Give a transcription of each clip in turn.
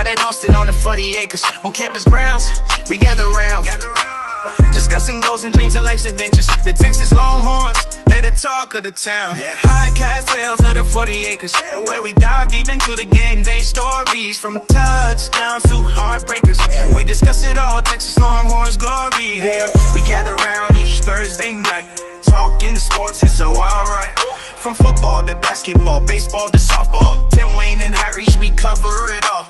out in Austin on the 40 acres. On campus grounds, we gather round. Discussing goals and dreams and life's adventures. The Texas Longhorns, they're the talk of the town. Podcast tales of the 40 acres, where we dive deep into the game day stories. From touchdowns to heartbreakers, we discuss it all. Texas Longhorns glory. There we gather around each Thursday night, talking sports, it's so alright. From football to basketball, baseball to softball, Tim Wayne and Harry, we cover it all.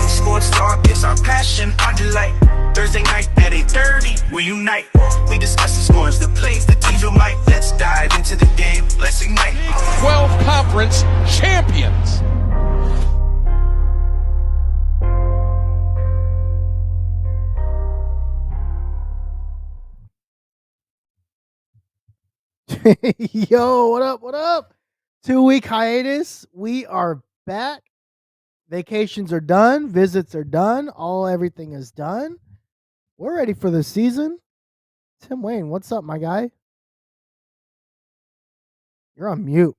Sports talk is our passion, our delight. Thursday night at 8:30, we unite. We discuss the scores, the plays, the teams you like. Let's dive into the game, let's ignite. 12 conference champions. Yo, what up? What up? 2-week hiatus. We are back. Vacations are done. Visits are done. Everything is done. We're ready for the season. Tim Wayne, what's up, my guy? You're on mute.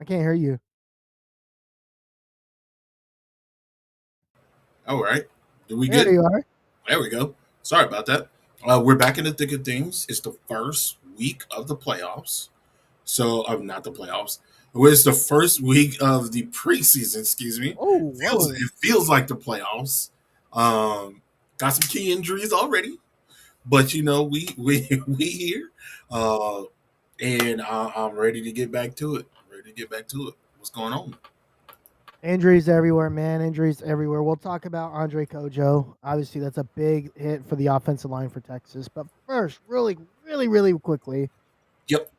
I can't hear you. All right. Do we There good? you are. There we go. Sorry about that. We're back in the thick of things. It's the first week of the playoffs. So, not the playoffs. It's the first week of the preseason, excuse me. Oh, It feels like the playoffs. Got some key injuries already. But, we here. And I'm ready to get back to it. What's going on? Injuries everywhere, man. Injuries everywhere. We'll talk about Andre Kojo. Obviously, that's a big hit for the offensive line for Texas. But first, really quickly. Yep.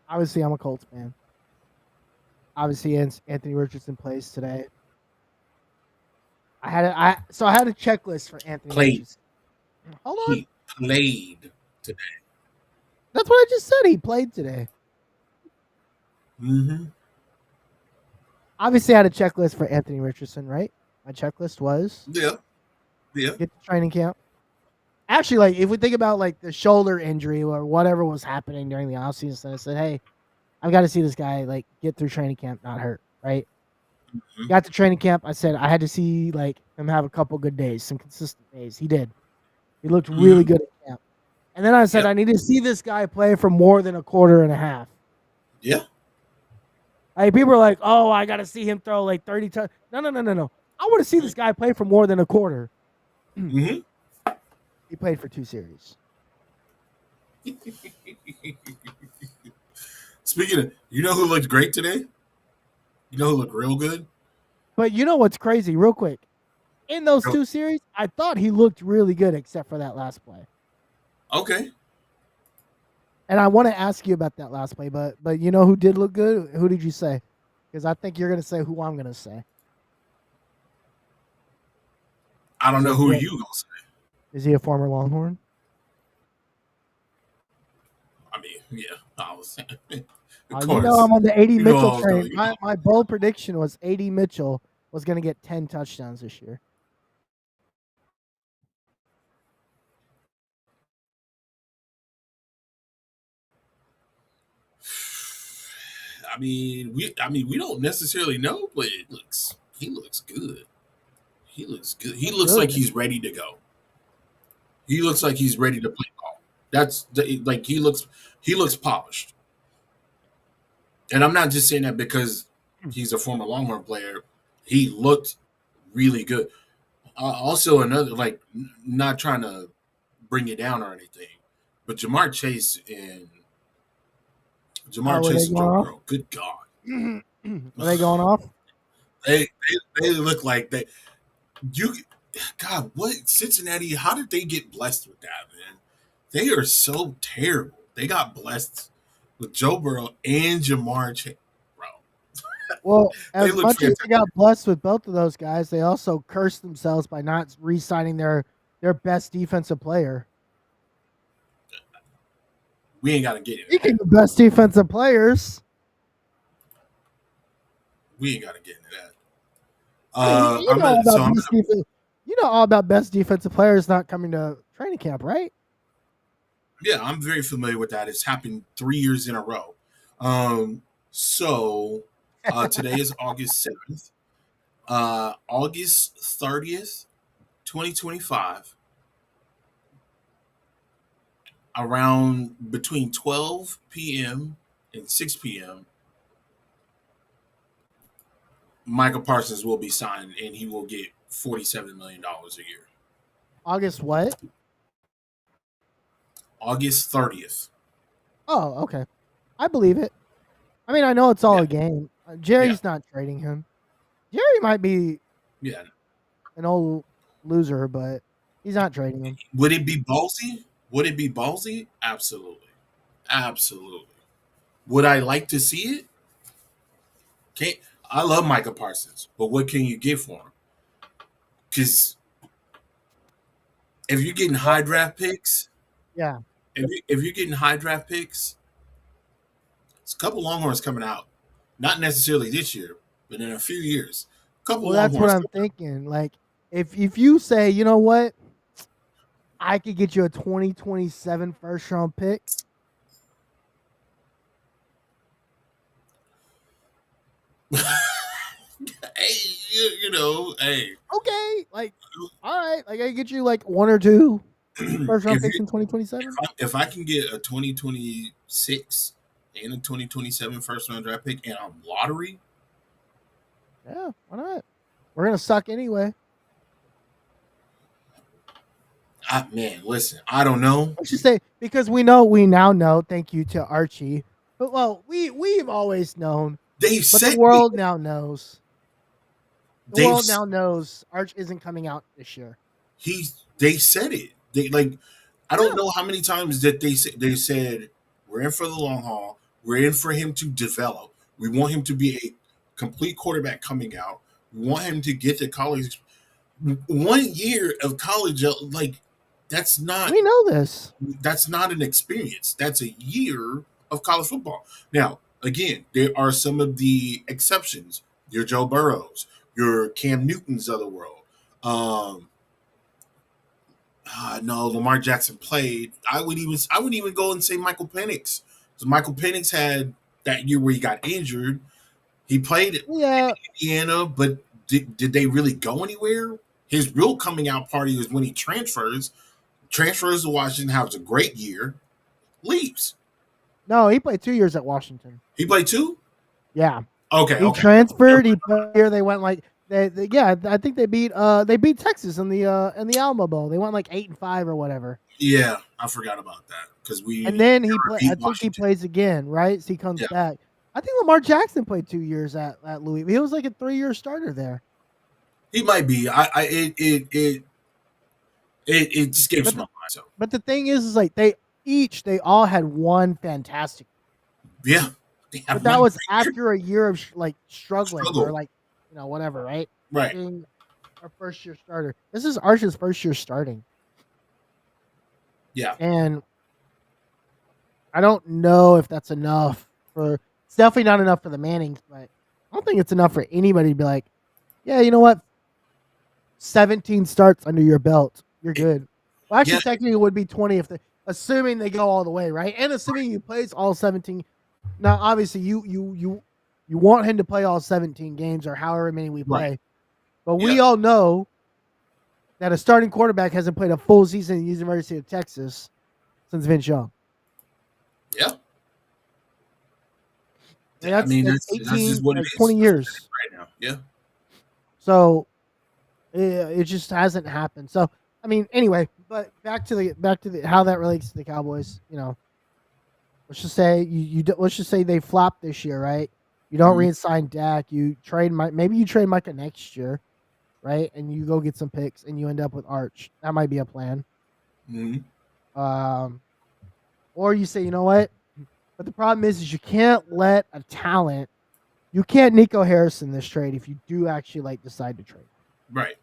Obviously, I'm a Colts fan. Obviously, Anthony Richardson plays today. I had a checklist for Anthony Richardson. Hold on. He played today. That's what I just said. He played today. Mm-hmm. Obviously, I had a checklist for Anthony Richardson, right? My checklist was Yeah. get to training camp. Actually, like if we think about like the shoulder injury or whatever was happening during the offseason, I said, hey, I've got to see this guy like get through training camp, not hurt, right? Mm-hmm. Got to training camp. I said I had to see like him have a couple good days, some consistent days. He did. He looked really good at camp. And then I said I need to see this guy play for more than a quarter and a half. Yeah. Like people are like, oh, I got to see him throw like 30 times. No. I want to see this guy play for more than a quarter. Mm-hmm. He played for 2 series. Speaking of, you know who looked great today? You know who looked real good? But you know what's crazy, real quick? In those 2 series, I thought he looked really good except for that last play. Okay. And I want to ask you about that last play, but you know who did look good? Who did you say? Because I think you're going to say who I'm going to say. I don't know who you going to say. Is he a former Longhorn? I mean, yeah, I was saying. You know I'm on the AD Mitchell train. My bold prediction was AD Mitchell was going to get 10 touchdowns this year. I mean, we don't necessarily know, but he looks good. He looks good. He looks like he's ready to go. He looks like he's ready to play ball. Like he looks polished. And I'm not just saying that because he's a former Longhorn player. He looked really good. Also, another not trying to bring it down or anything, but Ja'Marr Chase and Joe Burrow. Good God, Are they going off? They look like they. God, what Cincinnati? How did they get blessed with that, man? They are so terrible. They got blessed with Joe Burrow and Ja'Marr Chase, bro. Well, as much as they got blessed with both of those guys, they also cursed themselves by not re-signing their best defensive player. We ain't got to get it. Speaking of best defensive players, we ain't got to get into that. You know all about best defensive players not coming to training camp, right? Yeah, I'm very familiar with that. It's happened 3 years in a row. So Today is August 7th. August 30th, 2025, around between 12 p.m. and 6 p.m., Michael Parsons will be signed and he will get $47 million a year. August what? August 30th. Oh, okay. I believe it. I mean, I know it's all Yeah. a game. Jerry's not trading him. Jerry might be Yeah. an old loser, but he's not trading him. Would it be ballsy? Would it be ballsy? Absolutely. Absolutely. Would I like to see it? Can't. I love Michael Parsons, but what can you get for him? Because if you're getting high draft picks, Yeah. if you're getting high draft picks, it's a couple Longhorns coming out. Not necessarily this year, but in a few years. A couple Well, that's Longhorns. what I'm thinking. Like, if you say, you know what, I could get you a 2027 first round pick. Hey, you know, hey. Okay, like, all right, like I can get you like one or two first round If picks you- in 2027. if I can get a 2026 and a 2027 first round draft pick and I'm lottery, Yeah, why not? We're gonna suck anyway. man, listen, I don't know. Let's just say because we now know. Thank you to Archie. But well, we've always known, They but said the world now knows. The They've world s- now knows Arch isn't coming out this year. they said it. They like I don't Yeah. know how many times that they said we're in for the long haul. We're in for him to develop. We want him to be a complete quarterback coming out. We want him to get to college. 1 year of college, like that's not We know this. an experience. That's a year of college football. Now, again, there are some of the exceptions. Your Joe Burrows, your Cam Newtons of the world. No, Lamar Jackson played. I would even go and say Michael Penix. Because Michael Penix had that year where he got injured. He played at Yeah, Indiana, but did they really go anywhere? His real coming out party was when he transfers to Washington, has a great year, leaves. no, he played 2 years at Washington. He played two? Yeah, Okay, he okay. transferred. He played here. They went like yeah. I think they beat Texas in the Alamo Bowl. They went like 8-5 or whatever. Yeah, I forgot about that because we And then he never played. beat I think he Washington. plays again, right? So he comes Yeah. back. I think Lamar Jackson played 2 years at Louis. He was like a 3-year starter there. He might be. It just escapes my mind. So But the thing is like they all had one fantastic. yeah, But that was after a year of like struggling Struggle. or like whatever, right? right. Being our first year starter. This is Arch's first year starting. Yeah, And I don't know if that's enough for. It's definitely not enough for the Mannings, but I don't think it's enough for anybody to be like, yeah, you know what? 17 starts under your belt, you're good. Well, actually, Yeah. technically, it would be 20 if assuming they go all the way, right? And assuming he plays all 17. Now, obviously, you want him to play all 17 games or however many we play, Right. but we Yeah. all know that a starting quarterback hasn't played a full season at the University of Texas since Vince Young. yeah. And I mean, that's 18, just what it like is 20 years. right now. Yeah, So it just hasn't happened. So I mean, anyway, but back to the how that relates to the Cowboys. Let's just say let's just say they flop this year, right? You don't Mhm. re-sign Dak. You trade maybe you trade Micah next year, right? And you go get some picks, and you end up with Arch. That might be a plan. Mhm. Or you say, you know what? But the problem is you can't let a talent. You can't Nico Harrison this trade if you do actually decide to trade. Right.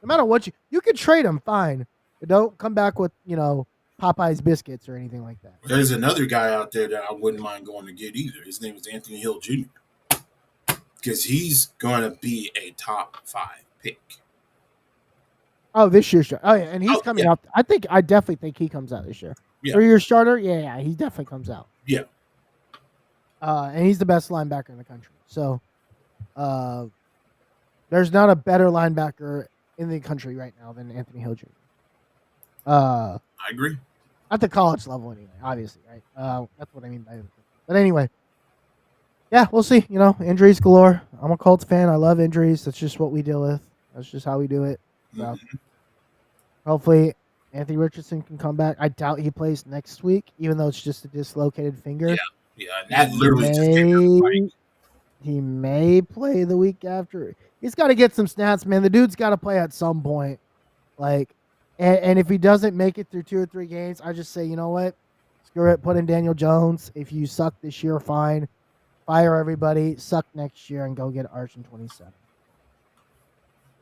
No matter what you could trade him, fine, but don't come back with Popeye's biscuits or anything like that. There's another guy out there that I wouldn't mind going to get either. His name is Anthony Hill Jr. Because he's going to be a top 5 pick. Oh, this year's starter. Oh yeah, and he's Oh, coming yeah. out. I definitely think he comes out this year. Yeah. 3-year starter. Yeah, he definitely comes out. Yeah. And he's the best linebacker in the country. So, there's not a better linebacker in the country right now than Anthony Hill Jr. I agree. At the college level, anyway. Obviously, right? That's what I mean by it. But anyway, yeah, we'll see. Injuries galore. I'm a Colts fan. I love injuries. That's just what we deal with. That's just how we do it. So, hopefully, Anthony Richardson can come back. I doubt he plays next week, even though it's just a dislocated finger. Yeah, that literally just he may play the week after. He's got to get some snaps, man. The dude's got to play at some point. And if he doesn't make it through 2 or 3 games, I just say, you know what? Screw it. Put in Daniel Jones. If you suck this year, fine. Fire everybody. Suck next year and go get Arch in 27.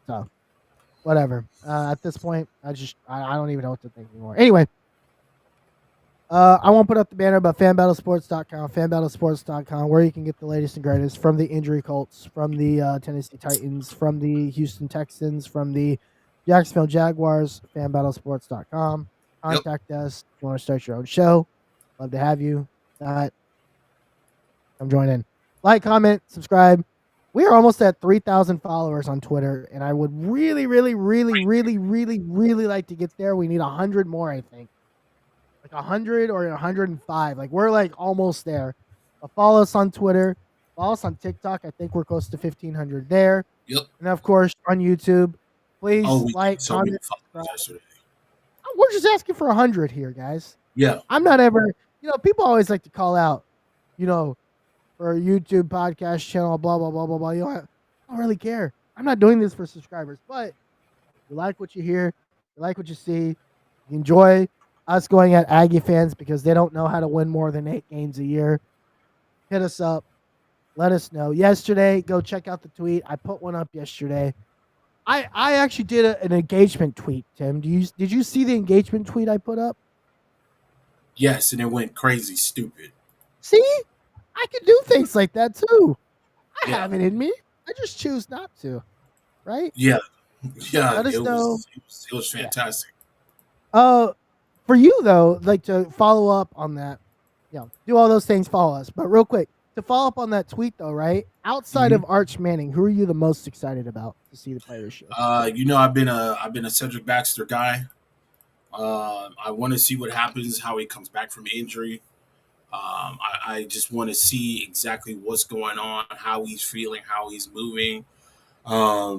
So, whatever. At this point, I don't even know what to think anymore. Anyway, I won't put up the banner, but fanbattlesports.com, where you can get the latest and greatest from the injury Colts, from the Tennessee Titans, from the Houston Texans, from the Jacksonville Jaguars. Fanbattlesports.com. Contact us if you want to start your own show. Love to have you. Come join in. Like, comment, subscribe. We are almost at 3,000 followers on Twitter, and I would really, really, really, really, really, really like to get there. We need 100 more, I think. Like 100 or 105. Like, we're like almost there. But follow us on Twitter. Follow us on TikTok. I think we're close to 1,500 there. Yep. And of course on YouTube. Please like, comment, subscribe. We're just asking for 100 here, guys. Yeah. I'm not ever, people always like to call out, for a YouTube podcast channel, blah, blah, blah, blah, blah. I don't really care. I'm not doing this for subscribers, but you like what you hear, you like what you see, you enjoy us going at Aggie fans because they don't know how to win more than 8 games a year. Hit us up. Let us know. Yesterday, go check out the tweet. I put one up yesterday. I actually did an engagement tweet, Tim. Did you see the engagement tweet I put up? Yes, and it went crazy stupid. See? I can do things like that too. I have it in me. I just choose not to. Right? Yeah. Let us know. It was fantastic. For you though, like to follow up on that, do all those things, follow us. But real quick, to follow up on that tweet though, right? Outside of Arch Manning, who are you the most excited about to see the players show? I've been a Cedric Baxter guy. I want to see what happens, how he comes back from injury. I just want to see exactly what's going on, how he's feeling, how he's moving. I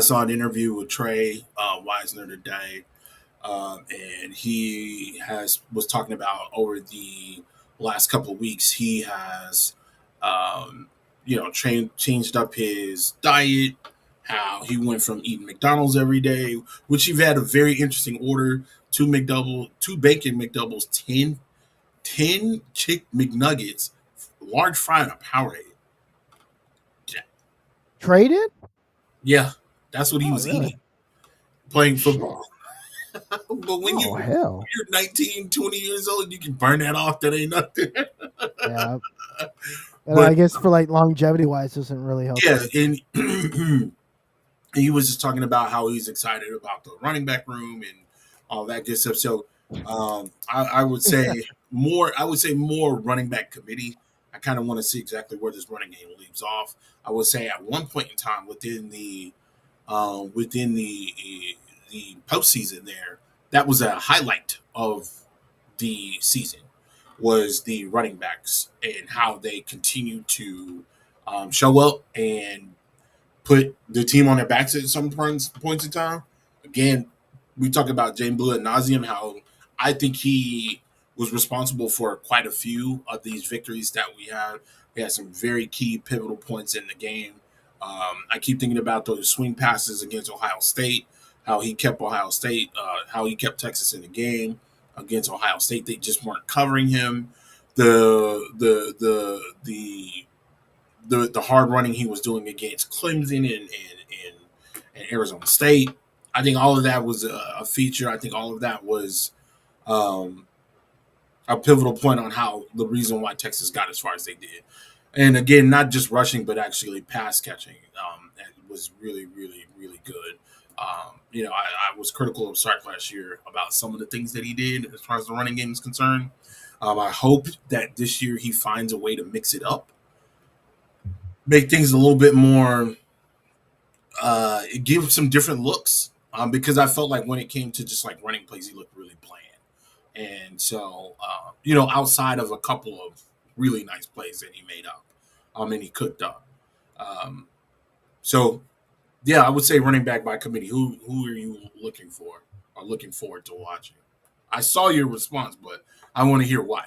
saw an interview with Trey Wisner today, and he was talking about over the last couple of weeks he has, changed up his diet. How he went from eating McDonald's every day, which you've had a very interesting order: 2 bacon McDoubles, 10 chick McNuggets, large fry, and a Powerade. Yeah. Traded? Yeah, that's what he was eating, playing football. But when you're 19, 20 years old, you can burn that off. That ain't nothing. Yeah. But I guess for like longevity wise, doesn't really help. Yeah, and he was just talking about how he's excited about the running back room and all that good stuff. So I would say more. I would say more running back committee. I kind of want to see exactly where this running game leaves off. I would say at one point in time within the postseason there, that was a highlight of the season, was the running backs and how they continue to show up and put the team on their backs at some points in time. Again, we talk about Jane Blue ad nauseum, how I think he was responsible for quite a few of these victories that we had. We had some very key pivotal points in the game. I keep thinking about those swing passes against Ohio State, how he kept how he kept Texas in the game against Ohio State. They just weren't covering him. The hard running he was doing against Clemson and Arizona State. I think all of that was a feature. I think all of that was a pivotal point on how the reason why Texas got as far as they did. And again, not just rushing, but actually pass catching. It was really, really, really good. I was critical of Sark last year about some of the things that he did as far as the running game is concerned. I hope that this year he finds a way to mix it up. make things a little bit more, give some different looks. Because I felt like when it came to just like running plays, he looked really bland. And so, outside of a couple of really nice plays that he made up, and he cooked up. So, yeah, I would say running back by committee. Who are you looking for or looking forward to watching? I saw your response, but I want to hear why.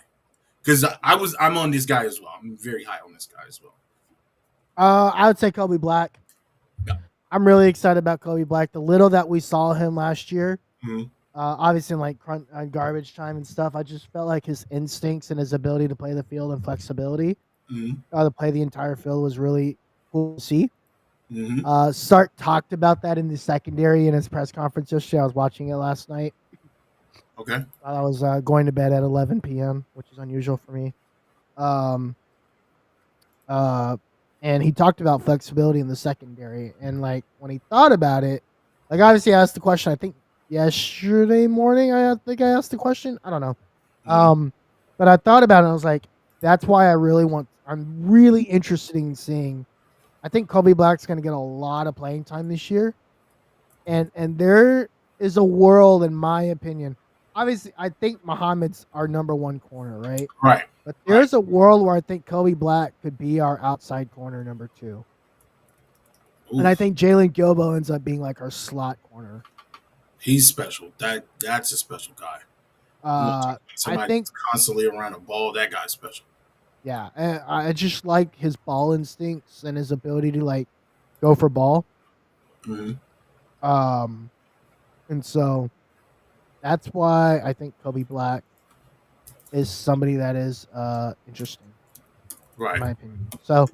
Because I'm on this guy as well. I'm very high on this guy as well. I would say Kobe Black. Yeah. I'm really excited about Kobe Black. The little that we saw him last year, Mhm. obviously in like garbage time and stuff, I just felt like his instincts and his ability to play the field and flexibility Mhm. to play the entire field was really cool to see. Mhm. Sark talked about that in the secondary in his press conference yesterday. I was watching it last night. Okay. I was going to bed at 11 p.m., which is unusual for me. Um, and he talked about flexibility in the secondary. And like when he thought about it, like obviously I asked the question. I think yesterday morning. I think I asked the question. I don't know. Mhm. But I thought about it. And I was like, that's why I'm really interested in seeing. I think Kobe Black's going to get a lot of playing time this year, and there is a world, in my opinion. Obviously, I think Muhammad's our number one corner, right? Right. But there's a world where I think Kobe Black could be our outside corner number 2. Oof. And I think Jalen Gilbo ends up being like our slot corner. He's special. That's a special guy. Somebody I think, that's constantly around a ball. That guy's special. yeah, and I just like his ball instincts and his ability to like go for ball. Mm-hmm. And so that's why I think Kobe Black is somebody that is interesting, Right. in my opinion. So,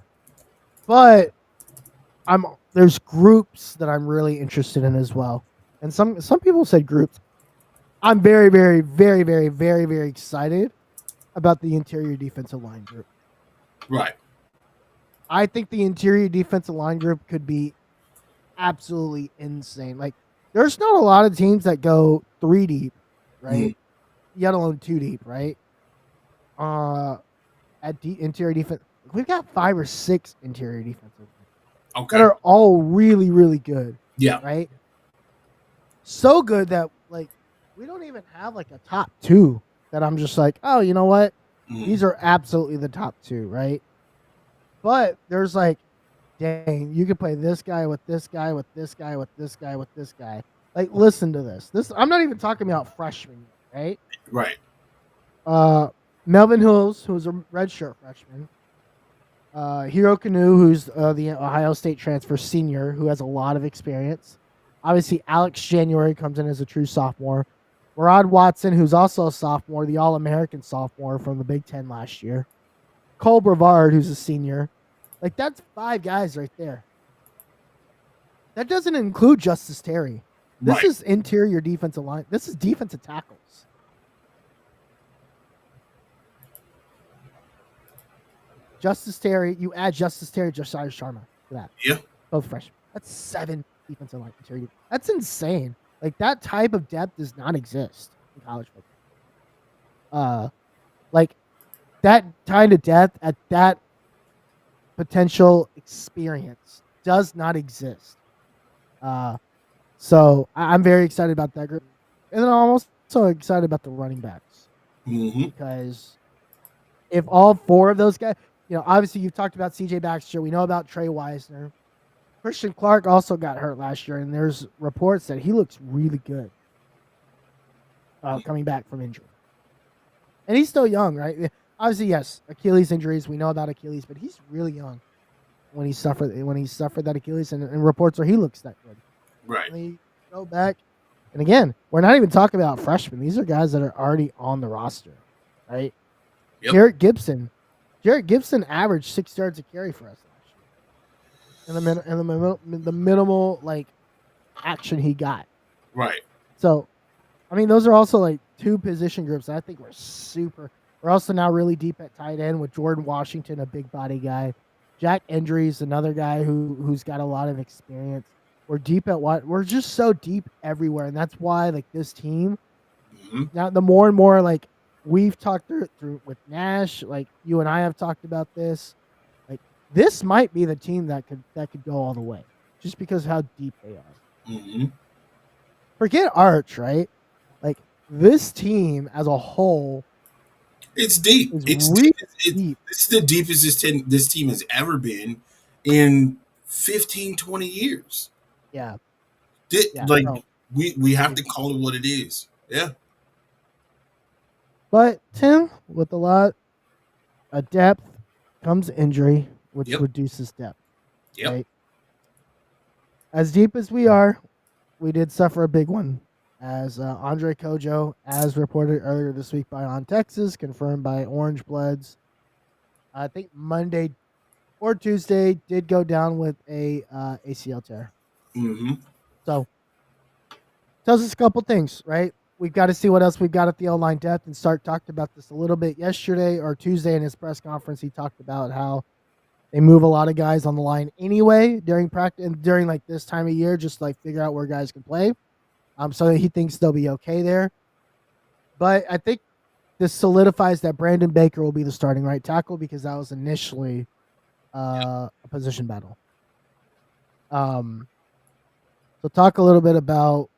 but there's groups that I'm really interested in as well. And some people said groups. I'm very, very, very, very, very, very excited about the interior defensive line group. Right. I think the interior defensive line group could be absolutely insane. Like, there's not a lot of teams that go 3 deep, right? Mm-hmm. Yet alone 2 deep, right? At interior defense, we've got 5 or 6 interior defensive Okay. that are all really, really good. Yeah. Right. So good that like we don't even have like a top 2 that I'm just like, oh, you know what? Mm-hmm. These are absolutely the top 2, right? But there's like, dang, you could play this guy with this guy with this guy with this guy with this guy. Like, listen to this. I'm not even talking about freshmen, right? Right. Melvin Hills, who's a redshirt freshman. Hero Canoe, who's the Ohio State transfer senior, who has a lot of experience. Obviously, Alex January comes in as a true sophomore. Rod Watson, who's also a sophomore, the All-American sophomore from the Big Ten last year. Cole Brevard, who's a senior. Like, that's 5 guys right there. That doesn't include Justice Terry. This is interior defensive line. This is defensive tackles. Justice Terry, you add Justice Terry, Josiah Sharma to that. Yeah. Both freshmen. That's 7 defensive line interior. That's insane. Like, that type of depth does not exist in college football. Like, that kind of depth at that potential experience does not exist. So I'm very excited about that group. And then I'm also excited about the running backs. Mm-hmm. Because if all 4 of those guys, obviously you've talked about CJ Baxter. We know about Trey Wisner. Christian Clark also got hurt last year, and there's reports that he looks really good coming back from injury. And he's still young, right? Obviously, yes, Achilles injuries. We know about Achilles, but he's really young when he suffered that Achilles, and reports are he looks that good. Right. And he go back, and again, we're not even talking about freshmen. These are guys that are already on the roster, right? Yep. Jarrett Gibson averaged 6 yards a carry for us last year, and the minimal like action he got. Right. So, I mean, those are also like 2 position groups that I think we're also now really deep at tight end with Jordan Washington, a big body guy. Jack Endry's another guy who's got a lot of experience. We're deep at we're just so deep everywhere, and that's why like this team. Mm-hmm. Now the more and more like we've talked through with Nash, like you and I have talked about this. Like this might be the team that could go all the way, just because of how deep they are. Mm-hmm. Forget Arch, right? Like this team as a whole It's deep. is It's really deep. deep. It's the deepest this team has ever been in 15, 20 years. Yeah, Like no. we have to call it what it is. Yeah. But Tim, with a lot of depth comes injury, which Yep. reduces depth. Yep. Right? As deep as we are, we did suffer a big one. As Andre Kojo, as reported earlier this week by On Texas, confirmed by Orange Bloods, I think Monday or Tuesday did go down with a ACL tear. Mm-hmm. So tells us a couple things, right? We've got to see what else we've got at the O-line depth. And Stark talked about this a little bit yesterday or Tuesday in his press conference. He talked about how they move a lot of guys on the line anyway during practice and during like this time of year, just like figure out where guys can play. So he thinks they'll be okay there. But I think this solidifies that Brandon Baker will be the starting right tackle because that was initially a position battle. So talk a little bit about,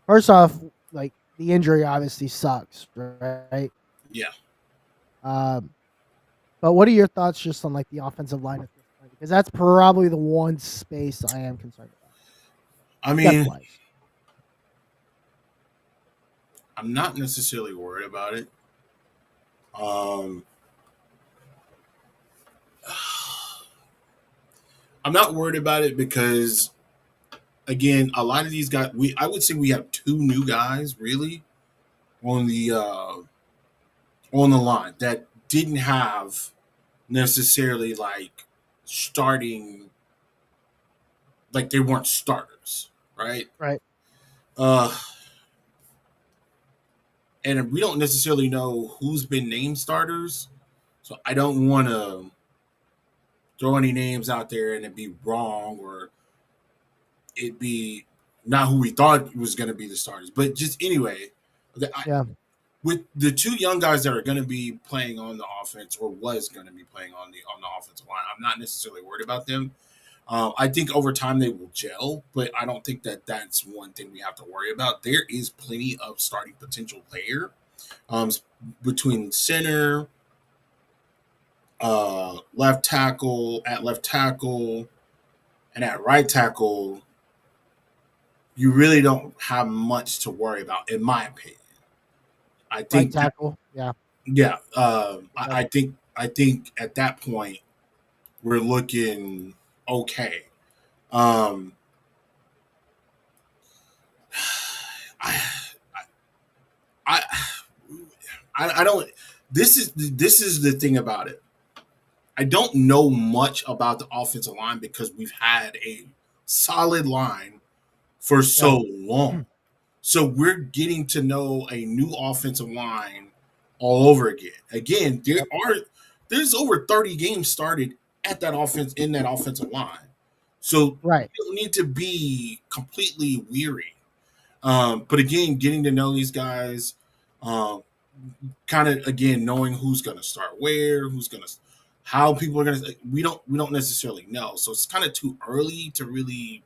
first off, like the injury obviously sucks, right? Yeah. But what are your thoughts just on like the offensive line at this point? Because that's probably the one space I am concerned about. I mean, Depth-wise. I'm not necessarily worried about it. I'm not worried about it because, again, a lot of these guys. I would say we have two new guys really on the line that didn't have necessarily like starting, like they weren't starters, right? Right. And we don't necessarily know who's been named starters, so I don't want to throw any names out there and it be wrong or it be not who we thought was going to be the starters. But just anyway, with the two young guys that are going to be playing on the offense or was going to be playing on the offensive line, I'm not necessarily worried about them. I think over time they will gel, but I don't think that that's one thing we have to worry about. There is plenty of starting potential there between center, left tackle, and at right tackle. You really don't have much to worry about, in my opinion. I think right tackle, yeah. I think at that point we're looking okay. I don't. This is the thing about it. I don't know much about the offensive line because we've had a solid line for so long. So we're getting to know a new offensive line all over again. Again, there's over 30 games started at that offense in that offensive line. So right. you don't need to be completely weary. But again, getting to know these guys, kind of again knowing who's going to start where, how people are going to. We don't necessarily know, so it's kind of too early to really,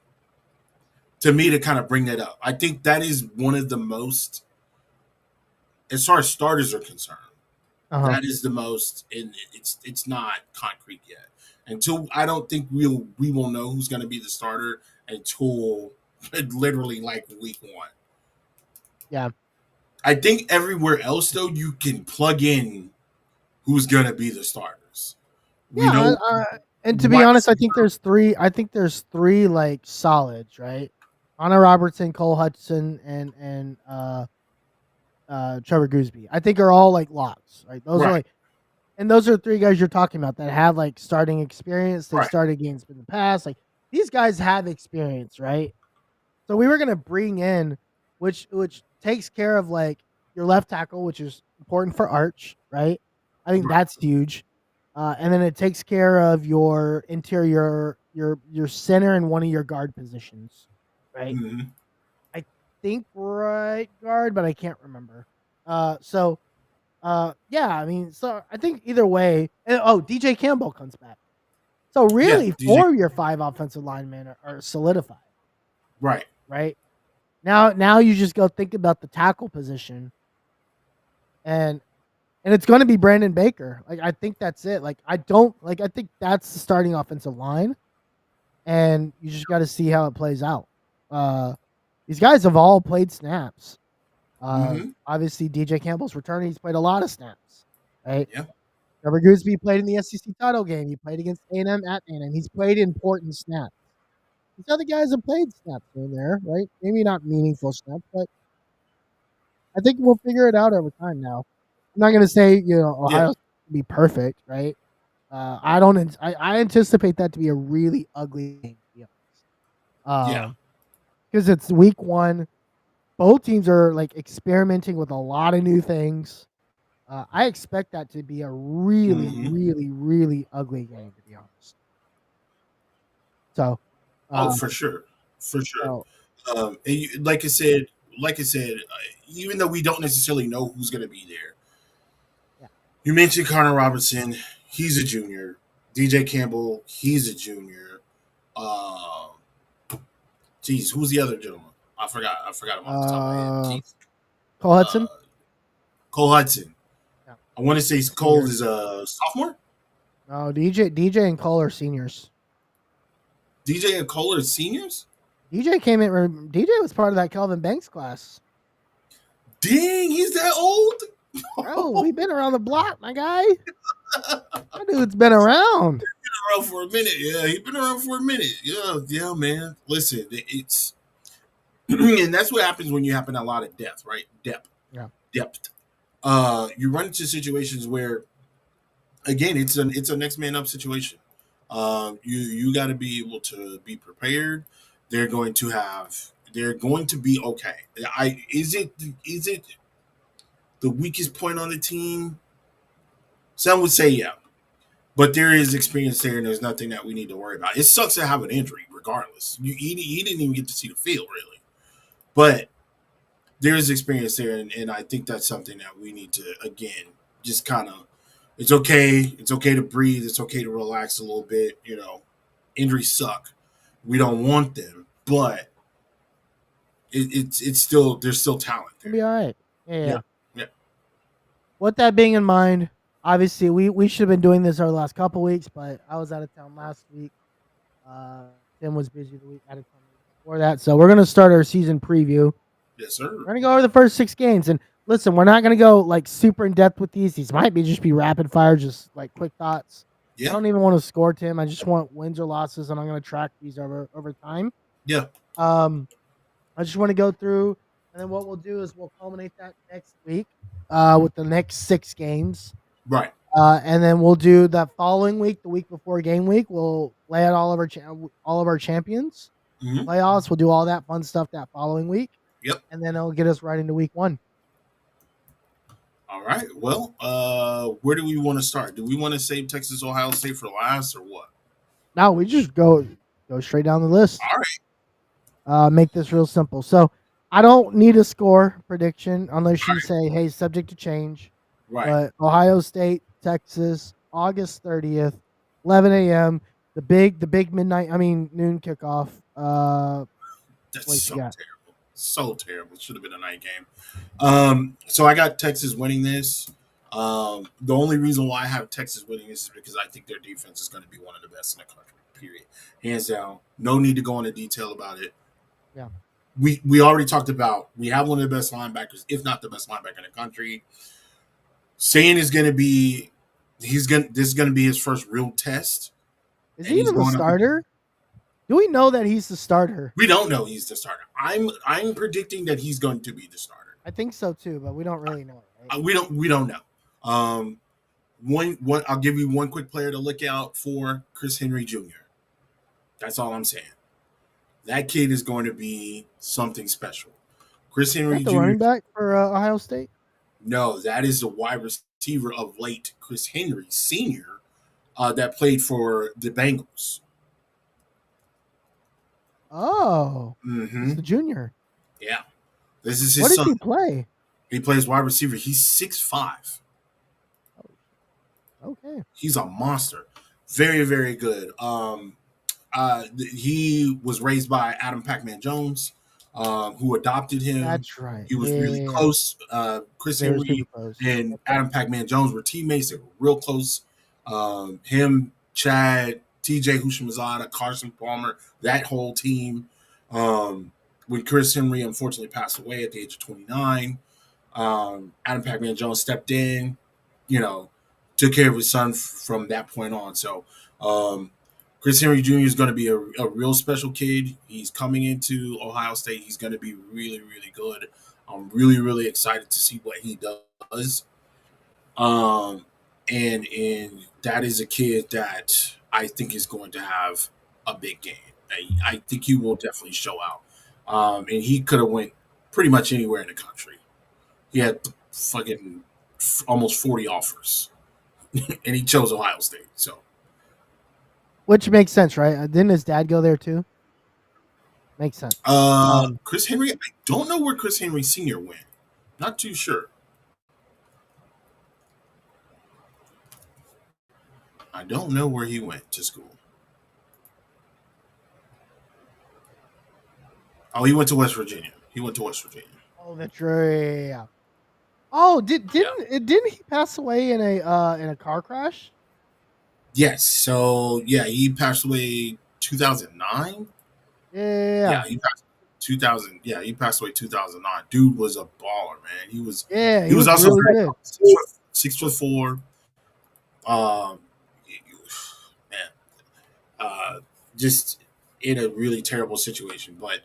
to me, to kind of bring that up. I think that is one of the most, as far as starters are concerned, that is the most, and it's not concrete yet. Until I don't think we will know who's going to be the starter until literally like week 1. Yeah. I think everywhere else though you can plug in who's going to be the starters. And to be honest, I think there's three. I think there's three like solids, right? Anna Robertson, Cole Hudson, and Trevor Gooseby. I think are all like locks, right? Those are like, and those are 3 guys you're talking about that have like starting experience. They started games in the past. Like these guys have experience, right? So we were gonna bring in, which takes care of like your left tackle, which is important for Arch, right? I think that's huge. And then it takes care of your interior, your center, and one of your guard positions, right? Mm-hmm. I think right guard, but I can't remember. Yeah, I mean, so I think either way. DJ Campbell comes back, So really, DJ 4 of your 5 offensive linemen are solidified, right. right? Now you just go think about the tackle position, and it's going to be Brandon Baker. Like I think that's it. I think that's the starting offensive line, and you just got to see how it plays out. These guys have all played snaps. Obviously, DJ Campbell's returning. He's played a lot of snaps, right? Yeah. Trevor Gooseby played in the SEC title game. He played against A&M at A&M. He's played important snaps. These other guys have played snaps in there, right? Maybe not meaningful snaps, but I think we'll figure it out over time now. I'm not going to say, Ohio will be perfect, right? I don't. I anticipate that to be a really ugly game, to be honest. Because it's week 1. Both teams are experimenting with a lot of new things. I expect that to be a really, really, really ugly game, to be honest. So, for sure. And like I said, even though we don't necessarily know who's going to be there, you mentioned Connor Robinson. He's a junior. DJ Campbell. He's a junior. Who's the other gentleman? I forgot him off the top of my head. Cole Hudson. Cole Hudson. Yeah. I want to say Cole is a sophomore. No, DJ and Cole are seniors. DJ and Cole are seniors? DJ came in. DJ was part of that Kelvin Banks class. Dang, he's that old? Bro, we've been around the block, my guy. That dude's been around. He's been around for a minute. Yeah, he's been around for a minute. Yeah, man. Listen, it's and that's what happens when you have a lot of depth, right? Depth. You run into situations where, again, it's a next man up situation. You got to be able to be prepared. They're going to be okay. Is it the weakest point on the team? Some would say yeah, but there is experience there, and there's nothing that we need to worry about. It sucks to have an injury, regardless. He didn't even get to see the field really, but there is experience there, and I think that's something that we need to, again, just kind of. It's okay. It's okay to breathe. It's okay to relax a little bit. Injuries suck. We don't want them, but it's still, there's still talent there. It'll be all right. Yeah. With that being in mind, obviously we should have been doing this our last couple weeks, but I was out of town last week. Tim was busy the week out of town before that, so we're gonna start our season preview. Yes, sir. We're gonna go over the first 6 games, and listen, we're not gonna go super in depth with these. These might just be rapid fire, just quick thoughts. Yeah. I don't even want to score, Tim. I just want wins or losses, and I'm gonna track these over time. Yeah. I just want to go through, and then what we'll do is we'll culminate that next week with the next 6 games. Right. And then we'll do that following week, the week before game week. We'll lay out all of our champions, playoffs. We'll do all that fun stuff that following week. Yep. And then it'll get us right into week 1. All right. Well, where do we want to start? Do we want to save Texas Ohio State for last or what? No, we just go straight down the list. All right. Make this real simple. So I don't need a score prediction unless you say, hey, subject to change. Right. But Ohio State, Texas, August 30th, 11 a.m. The big noon kickoff. That's so terrible. So terrible. Should have been a night game. So I got Texas winning this. The only reason why I have Texas winning this is because I think their defense is going to be one of the best in the country. Period. Hands down. No need to go into detail about it. Yeah. We already talked about we have one of the best linebackers, if not the best linebacker in the country. Saying is going to be this is going to be his first real test. Is he even the starter? Do we know that he's the starter? We don't know he's the starter. I'm predicting that he's going to be the starter. I think so too, but we don't really know. Right? We don't know. I'll give you one quick player to look out for: Chris Henry Jr. That's all I'm saying. That kid is going to be something special. Chris Henry Is that Jr. the running back for Ohio State? No, that is the wide receiver of late, Chris Henry Sr., that played for the Bengals. Oh, he's the junior. Yeah. This is his son. What does he play? He plays wide receiver. He's 6'5". Okay. He's a monster. Very, very good. He was raised by Adam Pac-Man Jones, who adopted him. That's right. He was really Yeah. close. Chris They were super Henry close. and Adam Pac-Man Jones were teammates. They were real close. Him, Chad, TJ Hushimazada, Carson Palmer, that whole team. When Chris Henry unfortunately passed away at the age of 29, Adam Pac-Man Jones stepped in, took care of his son from that point on. So Chris Henry Jr. is going to be a real special kid. He's coming into Ohio State. He's going to be really, really good. I'm really, really excited to see what he does. And that is a kid that I think is going to have a big game. I think he will definitely show out. And he could have went pretty much anywhere in the country. He had fucking almost 40 offers, and he chose Ohio State. So, Which makes sense, right? Didn't his dad go there too? Makes sense. Chris Henry, I don't know where Chris Henry Sr. went. Not too sure. I don't know where he went to school. Oh, he went to West Virginia. Oh, that's right. Yeah. Oh, didn't he pass away in a car crash? Yes. So he passed away 2009. Yeah. He passed 2000. Yeah, he passed away 2009. Dude was a baller, man. He was. Yeah, He was also really good. 6'4". Just in a really terrible situation. But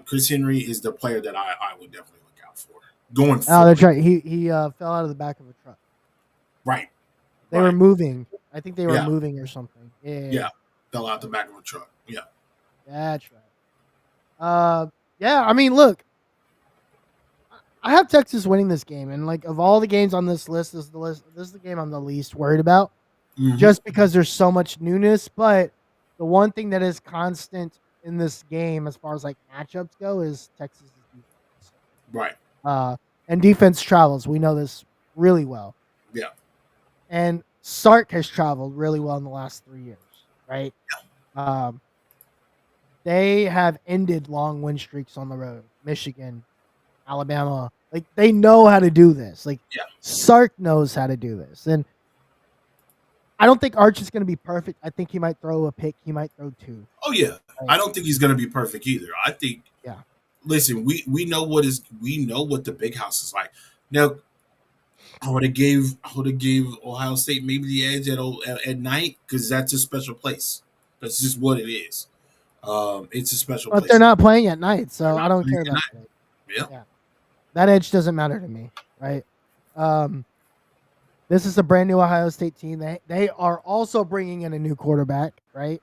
Chris Henry is the player that I would definitely look out for going forward. Oh, that's right. He fell out of the back of a truck. Right. They were moving. I think they were Yeah. moving or something. Yeah. Fell out the back of a truck. Yeah. That's right. Yeah, I mean, look, I have Texas winning this game, and like of all the games on this list, this is the game I'm the least worried about, Mhm. just because there's so much newness. But the one thing that is constant in this game, as far as like matchups go, is Texas' defense. Right. And defense travels. We know this really well. Yeah. And Sark has traveled really well in the last 3 years, right? They have ended long win streaks on the road. Michigan, Alabama, like they know how to do this. Like Sark knows how to do this, and I don't think Arch is going to be perfect. I think he might throw a pick. He might throw two. Oh yeah. I don't think he's going to be perfect either. I think. Yeah. Listen, we know what the big house is like. Now, I would have gave Ohio State maybe the edge at night because that's a special place. That's just what it is. It's a special place. But they're not playing at night, so I don't care about that. Yeah. That edge doesn't matter to me, right? This is a brand new Ohio State team. They are also bringing in a new quarterback, right?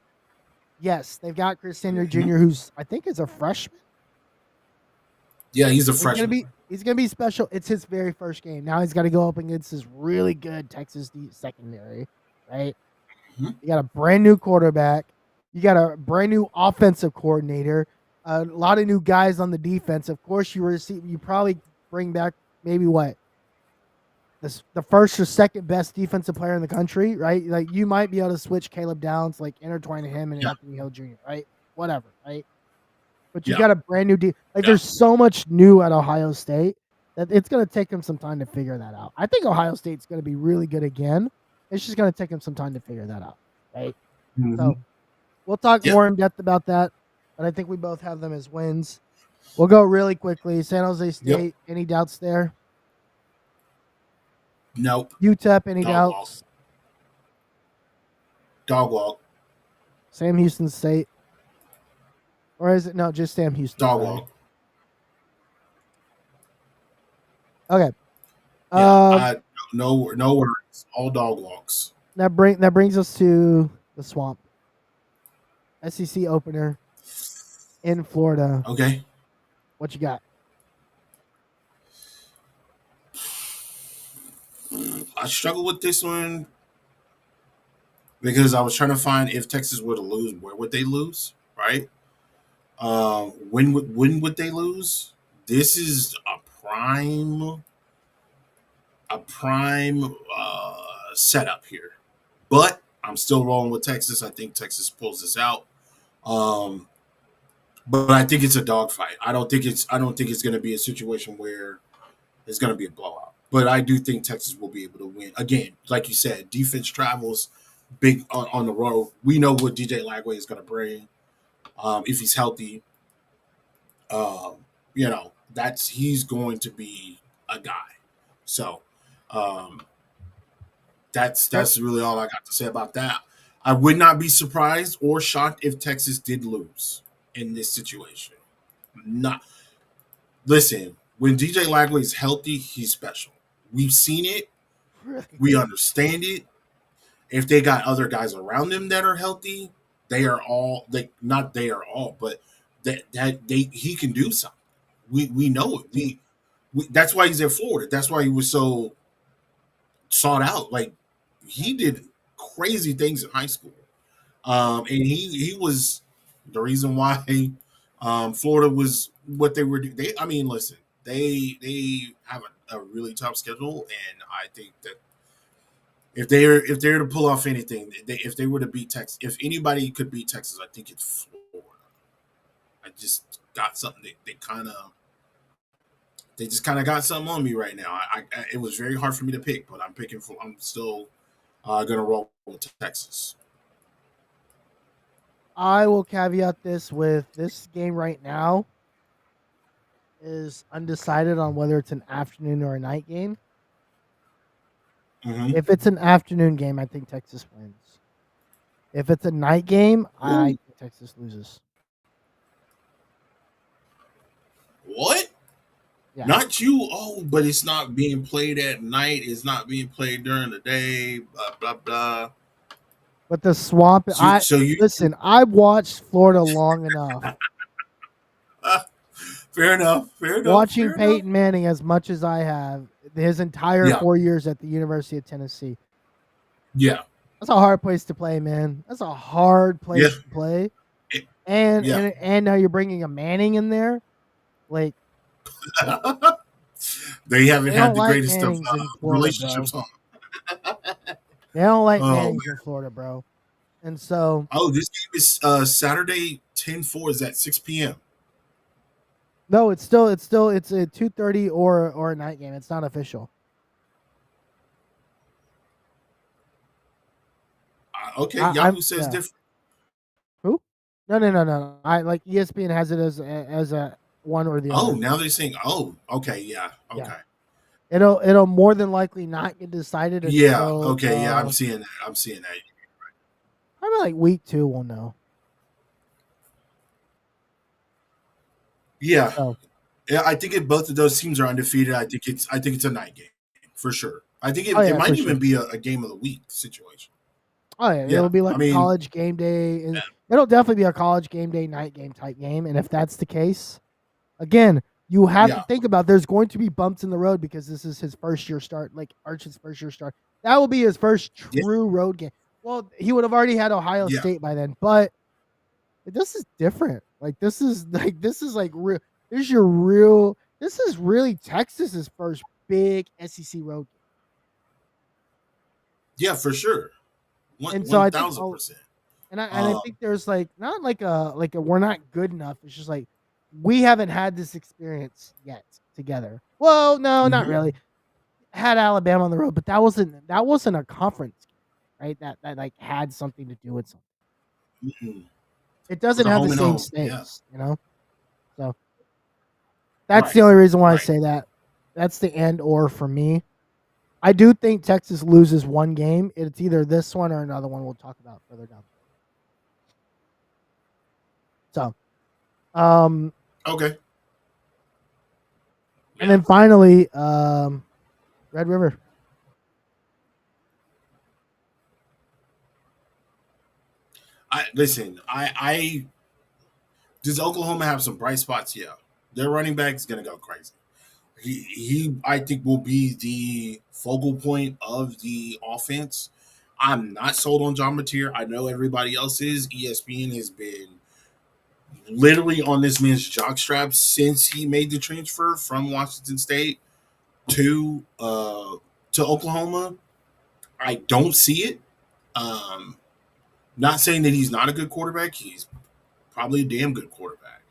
Yes, they've got Chris Henry Jr., who's I think is a freshman. Yeah, he's a freshman. He's gonna be special. It's his very first game. Now he's got to go up against this really good Texas secondary, right? Mm-hmm. You got a brand new quarterback. You got a brand new offensive coordinator. A lot of new guys on the defense. Of course, you probably bring back maybe the first or second best defensive player in the country, right? Like you might be able to switch Caleb Downs, like intertwine him and Anthony Hill Jr., right? Whatever, right? But you got a brand new there's so much new at Ohio State that it's going to take them some time to figure that out. I think Ohio State's going to be really good again. It's just going to take them some time to figure that out, right? Mm-hmm. So we'll talk more in depth about that, but I think we both have them as wins. We'll go really quickly. San Jose State, any doubts there? Nope. UTEP, any doubts? Dog walk. Sam Houston State. Or is it just Sam Houston? Dog walk. Okay. No worries. All dog walks. That brings us to the Swamp. SEC opener in Florida. Okay. What you got? I struggle with this one because I was trying to find if Texas were to lose, where would they lose, right? When would they lose? This is a prime setup here, but I'm still rolling with Texas. I think Texas pulls this out. Um, but I think it's a dogfight. I don't think it's going to be a situation where it's going to be a blowout. But I do think Texas will be able to win. Again, like you said, defense travels big on the road. We know what DJ Lagway is going to bring if he's healthy. You know, he's going to be a guy. So that's really all I got to say about that. I would not be surprised or shocked if Texas did lose in this situation. Not listen, when DJ Lagway is healthy, he's special. We've seen it. We understand it. If they got other guys around them that are healthy, they are all not they are all, but he can do something. We know it. That's why he's at Florida. That's why he was so sought out. Like he did crazy things in high school, and he was the reason why Florida was what they were. I mean, listen, they have a really tough schedule, and I think that if they're to pull off anything, if they were to beat Texas, if anybody could beat Texas, I think it's Florida. I just got something they just kind of got something on me right now. It was very hard for me to pick, but I'm still gonna roll with Texas. I will caveat this with this game right now is undecided on whether it's an afternoon or a night game. Mm-hmm. If it's an afternoon game, I think Texas wins. If it's a night game, I think Texas loses. What? Yeah. Not you. Oh, but it's not being played at night. It's not being played during the day. Blah blah blah. But the swamp. Listen. I've watched Florida long enough. Fair enough. Watching Peyton Manning as much as I have his entire 4 years at the University of Tennessee. Yeah, that's a hard place to play, man. That's a hard place to play. And now you're bringing a Manning in there, like. They haven't had the greatest of relationships on. They don't like Mannings in Florida, bro. And so, this game is Saturday 10-4 is at 6 p.m. No, it's a 2:30 or a night game. It's not official. Okay, Yahoo says different. Who? No. I like ESPN has it as a one or the other. Oh, now they're saying, okay, yeah, okay. Yeah. It'll more than likely not get decided. Until, I'm seeing that. Probably like week 2, we'll know. Yeah, yeah. I think if both of those teams are undefeated, I think it's a night game for sure. I think it might even be a game of the week situation. Oh yeah, it'll be like a college game day. And it'll definitely be a college game day, night game type game. And if that's the case, again, you have to think about there's going to be bumps in the road because this is his first year start, like Arch's first year start. That will be his first true road game. Well, he would have already had Ohio State by then, but this is different. Like this is real. This is really Texas's first big SEC road game. Yeah, for sure. 1,000%. And I think there's not like a we're not good enough. It's just like we haven't had this experience yet together. Well, no, not really. Had Alabama on the road, but that wasn't a conference game, right? That like had something to do with something. Mm-hmm. It doesn't have the same stakes, you know. So that's the only reason why I say that. That's the and or for me. I do think Texas loses one game. It's either this one or another one we'll talk about further down. So, okay. And then finally, Red River. Does Oklahoma have some bright spots? Yeah. Their running back is gonna go crazy. He I think will be the focal point of the offense. I'm not sold on John Mateer. I know everybody else is. ESPN has been literally on this man's jockstrap since he made the transfer from Washington State to Oklahoma. I don't see it. Not saying that he's not a good quarterback. He's probably a damn good quarterback.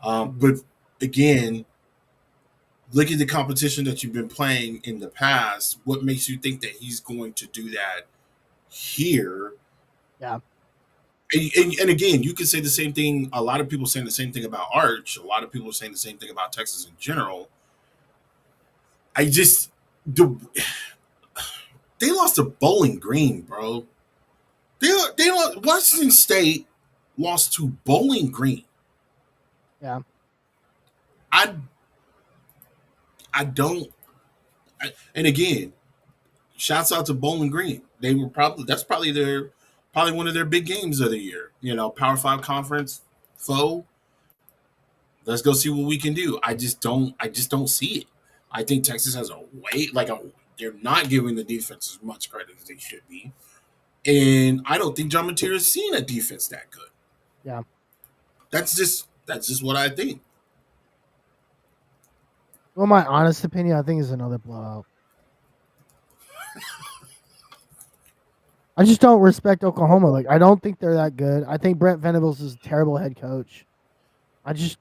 But again, look at the competition that you've been playing in the past. What makes you think that he's going to do that here? Yeah. And again, you can say the same thing. A lot of people saying the same thing about Arch. A lot of people are saying the same thing about Texas in general. They lost to Bowling Green, bro. They lost, Washington State lost to Bowling Green. Yeah. I don't. And again, shouts out to Bowling Green. That's probably one of their big games of the year. Power 5 conference foe. Let's go see what we can do. I just don't see it. I think Texas has they're not giving the defense as much credit as they should be. And I don't think John Mateer has seen a defense that good. Yeah. That's just what I think. Well, my honest opinion, I think is another blowout. I just don't respect Oklahoma. Like, I don't think they're that good. I think Brent Venables is a terrible head coach. I just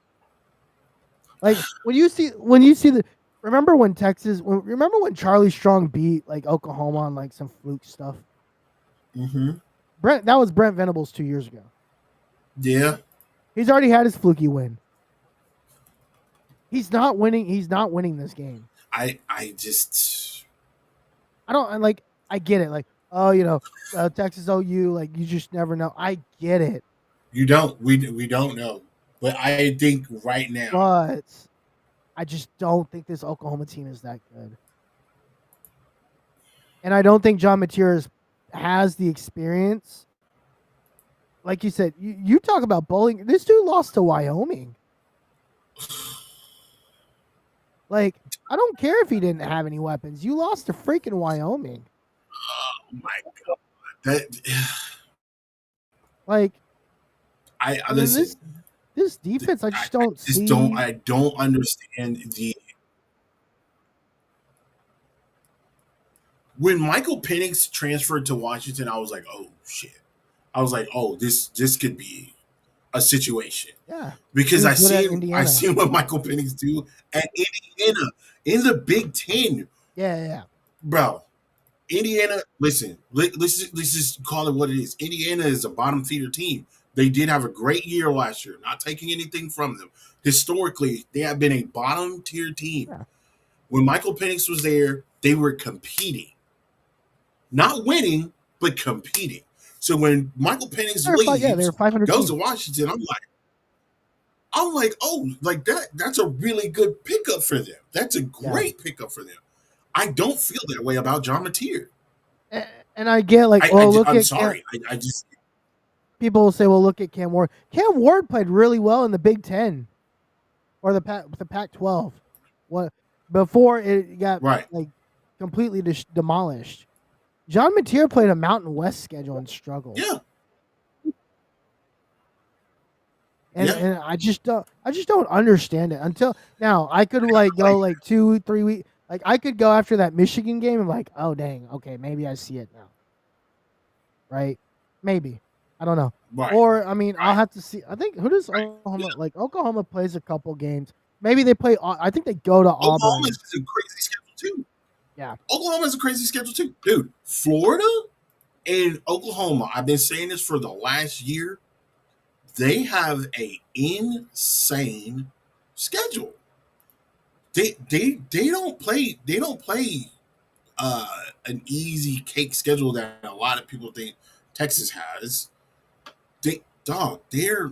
like when you see remember when Charlie Strong beat like Oklahoma on like some fluke stuff? Mm-hmm. That was Brent Venables 2 years ago. Yeah. He's already had his fluky win. He's not winning this game. I get it. Like, Texas OU, like you just never know. I get it. You don't. We don't know. But I think right now. But I just don't think this Oklahoma team is that good. And I don't think John Mateer has the experience. Like you said, you talk about bowling. This dude lost to Wyoming. Like, I don't care if he didn't have any weapons. You lost to freaking Wyoming. Oh my God. Listen. This defense, I don't understand when Michael Penix transferred to Washington, I was like, oh shit. I was like, oh, this could be a situation. Yeah. Because I see what Michael Penix do at Indiana in the Big Ten. Yeah. Bro, Indiana, listen, let's just call it what it is. Indiana is a bottom feeder team. They did have a great year last year, not taking anything from them. Historically, they have been a bottom tier team. Yeah. When Michael Penix was there, they were competing. Not winning, but competing. So when Michael Penix leaves, goes to Washington, I'm like, oh, like that's a really good pickup for them. That's a great pickup for them. I don't feel that way about John Mateer. And I get people will say, well, look at Cam Ward. Cam Ward played really well in the Big Ten or the Pac-12. Before it got completely demolished. John Mateer played a Mountain West schedule and struggled. Yeah. And I just don't understand it until now. I could go 2-3 weeks. Like I could go after that Michigan game and like, oh dang, okay, maybe I see it now. Right? Maybe. I don't know. Right. Or I mean, I'll have to see. I think who does Oklahoma like? Oklahoma plays a couple games. Maybe they play. I think they go to Auburn. Oklahoma's a crazy schedule too. Yeah. Oklahoma's a crazy schedule too, dude. Florida and Oklahoma. I've been saying this for the last year. They have an insane schedule. They don't play an easy cake schedule that a lot of people think Texas has. Their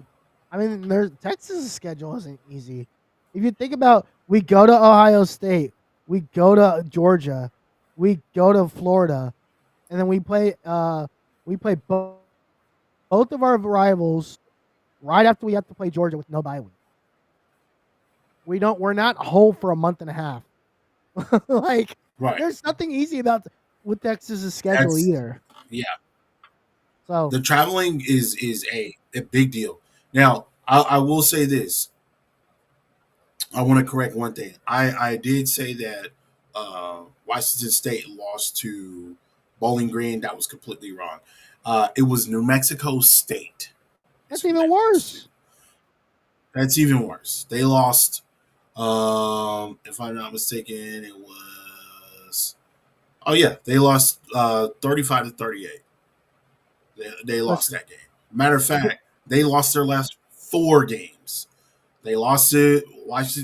Texas' schedule isn't easy. If you think about, we go to Ohio State, we go to Georgia, we go to Florida, and then we play both of our rivals right after we have to play Georgia with no bye week. We're not home for a month and a half. There's nothing easy with Texas' schedule either. Yeah. So the traveling is a big deal. Now, I will say this. I want to correct one thing. I did say that Washington State lost to Bowling Green. That was completely wrong. It was New Mexico State. That's even worse. That's even worse. They lost. If I'm not mistaken, it was. Oh yeah, they lost 35-38. They lost that game. Matter of fact, they lost their last 4 games. They lost to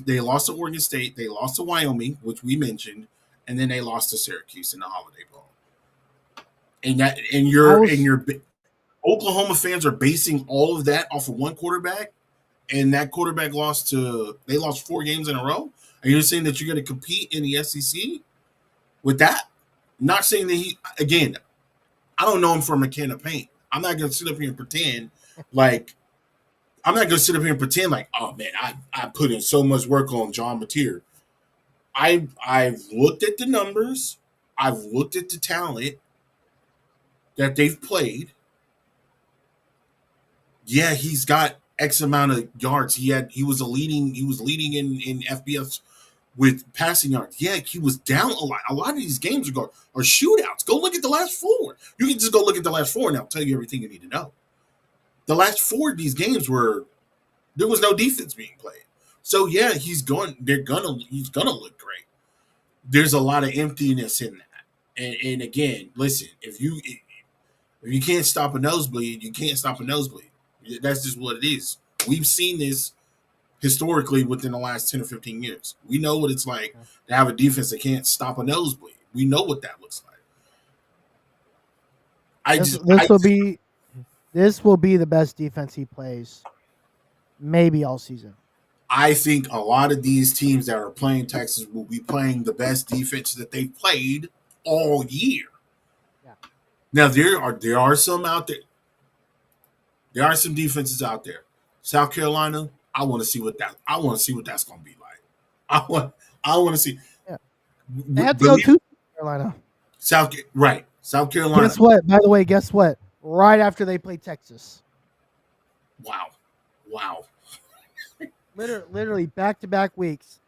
They lost to Oregon State. They lost to Wyoming, which we mentioned, and then they lost to Syracuse in the Holiday Bowl. And your Oklahoma fans are basing all of that off of one quarterback, and that quarterback lost 4 games in a row. Are you saying that you're going to compete in the SEC with that? Not saying that I don't know him from a can of paint. I'm not going to sit up here and pretend like, oh man, I put in so much work on John Mateer. I've looked at the numbers. I've looked at the talent that they've played. Yeah, he's got X amount of yards. He was leading in FBS with passing yards. Yeah, he was down a lot. A lot of these games are shootouts. Go look at the last 4. You can just go look at the last 4 and I'll tell you everything you need to know. The last 4 of these games there was no defense being played. So yeah, he's gonna look great. There's a lot of emptiness in that. And again, listen, if you can't stop a nosebleed, you can't stop a nosebleed. That's just what it is. We've seen this historically within the last 10 or 15 years. We know what it's like to have a defense that can't stop a nosebleed. We know what that looks like. This will be the best defense he plays, maybe all season. I think a lot of these teams that are playing Texas will be playing the best defense that they've played all year. Yeah. Now there are some out there. There are some defenses out there. South Carolina, I want to see what that's going to be like. I want to see. Yeah. They have to go to South Carolina. South Carolina. Guess what? By the way, guess what? Right after they play Texas. Wow. Literally back-to-back weeks.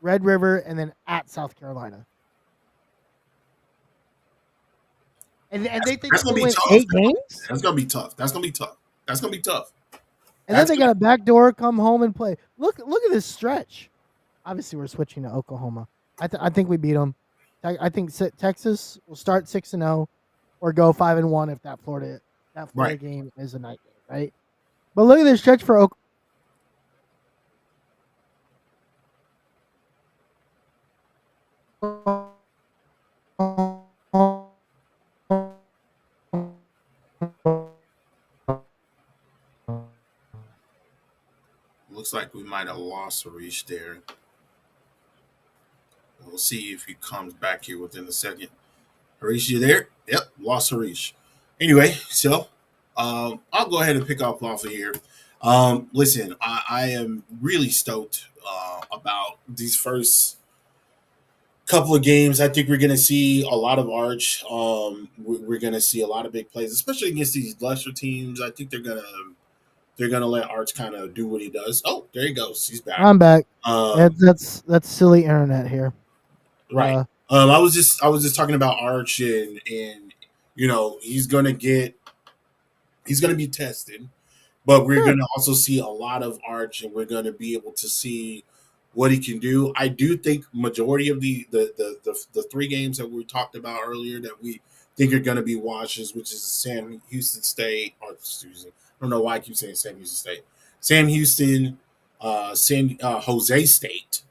Red River and then at South Carolina. And they think they're going to win 8 games? That's going to be tough. And then they got a backdoor, come home and play. Look at this stretch. Obviously, we're switching to Oklahoma. I think we beat them. I think Texas will start 6-0 or go 5-1 if that Florida game is a night game, right? But look at this stretch for Oklahoma. Looks like we might have lost Harish there. We'll see if he comes back here within a second. Harish, you there? Yep, lost Harish. Anyway, so I'll go ahead and pick up off of here. Listen, I am really stoked about these first couple of games. I think we're going to see a lot of Arch. We're going to see a lot of big plays, especially against these lesser teams. I think they're gonna let Arch kind of do what he does. Oh, there he goes. He's back. I'm back. That's silly internet here. Right. I was just talking about Arch and he's gonna be tested, but we're gonna also see a lot of Arch, and we're gonna be able to see what he can do. I do think majority of the 3 games that we talked about earlier that we think are gonna be washes, which is Sam Houston State, or excuse me. I don't know why I keep saying Sam Houston State. Sam Houston, Jose State,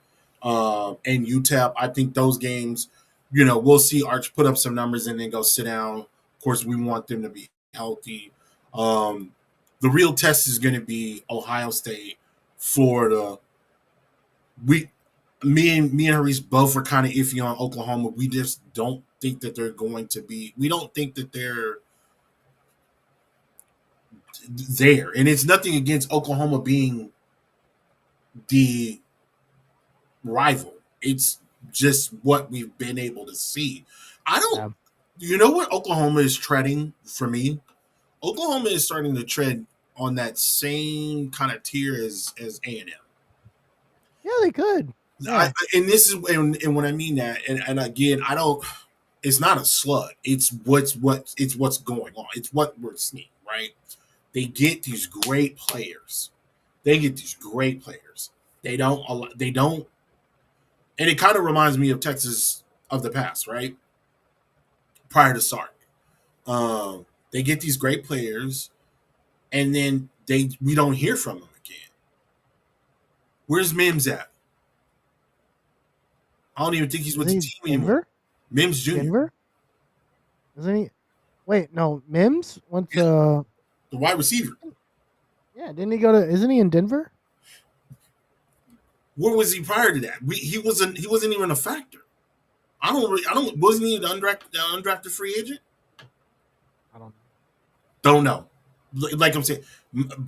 and UTEP. I think those games, we'll see Arch put up some numbers and then go sit down. Of course, we want them to be healthy. The real test is going to be Ohio State, Florida. Me and Harish both are kind of iffy on Oklahoma. We just don't think that they're going to be. We don't think that they're there, and it's nothing against Oklahoma being the rival. It's just what we've been able to see. You know what Oklahoma is treading for me? Oklahoma is starting to tread on that same kind of tier as A&M. Yeah, they could. Yeah. And when I mean that, and again, I don't. It's not a slug. It's what's going on. It's what we're seeing, right? They get these great players. They don't, and it kind of reminds me of Texas of the past, right? Prior to Sark. They get these great players, and then we don't hear from them again. Where's Mims at? I don't even think he's with the team anymore. Mims Jr. Denver? Isn't he? Wait, no. Mims went to the wide receiver. Yeah, didn't he go to? Isn't he in Denver? Where was he prior to that? He wasn't even a factor. I don't. Wasn't he an undrafted free agent? Don't know. Like I'm saying,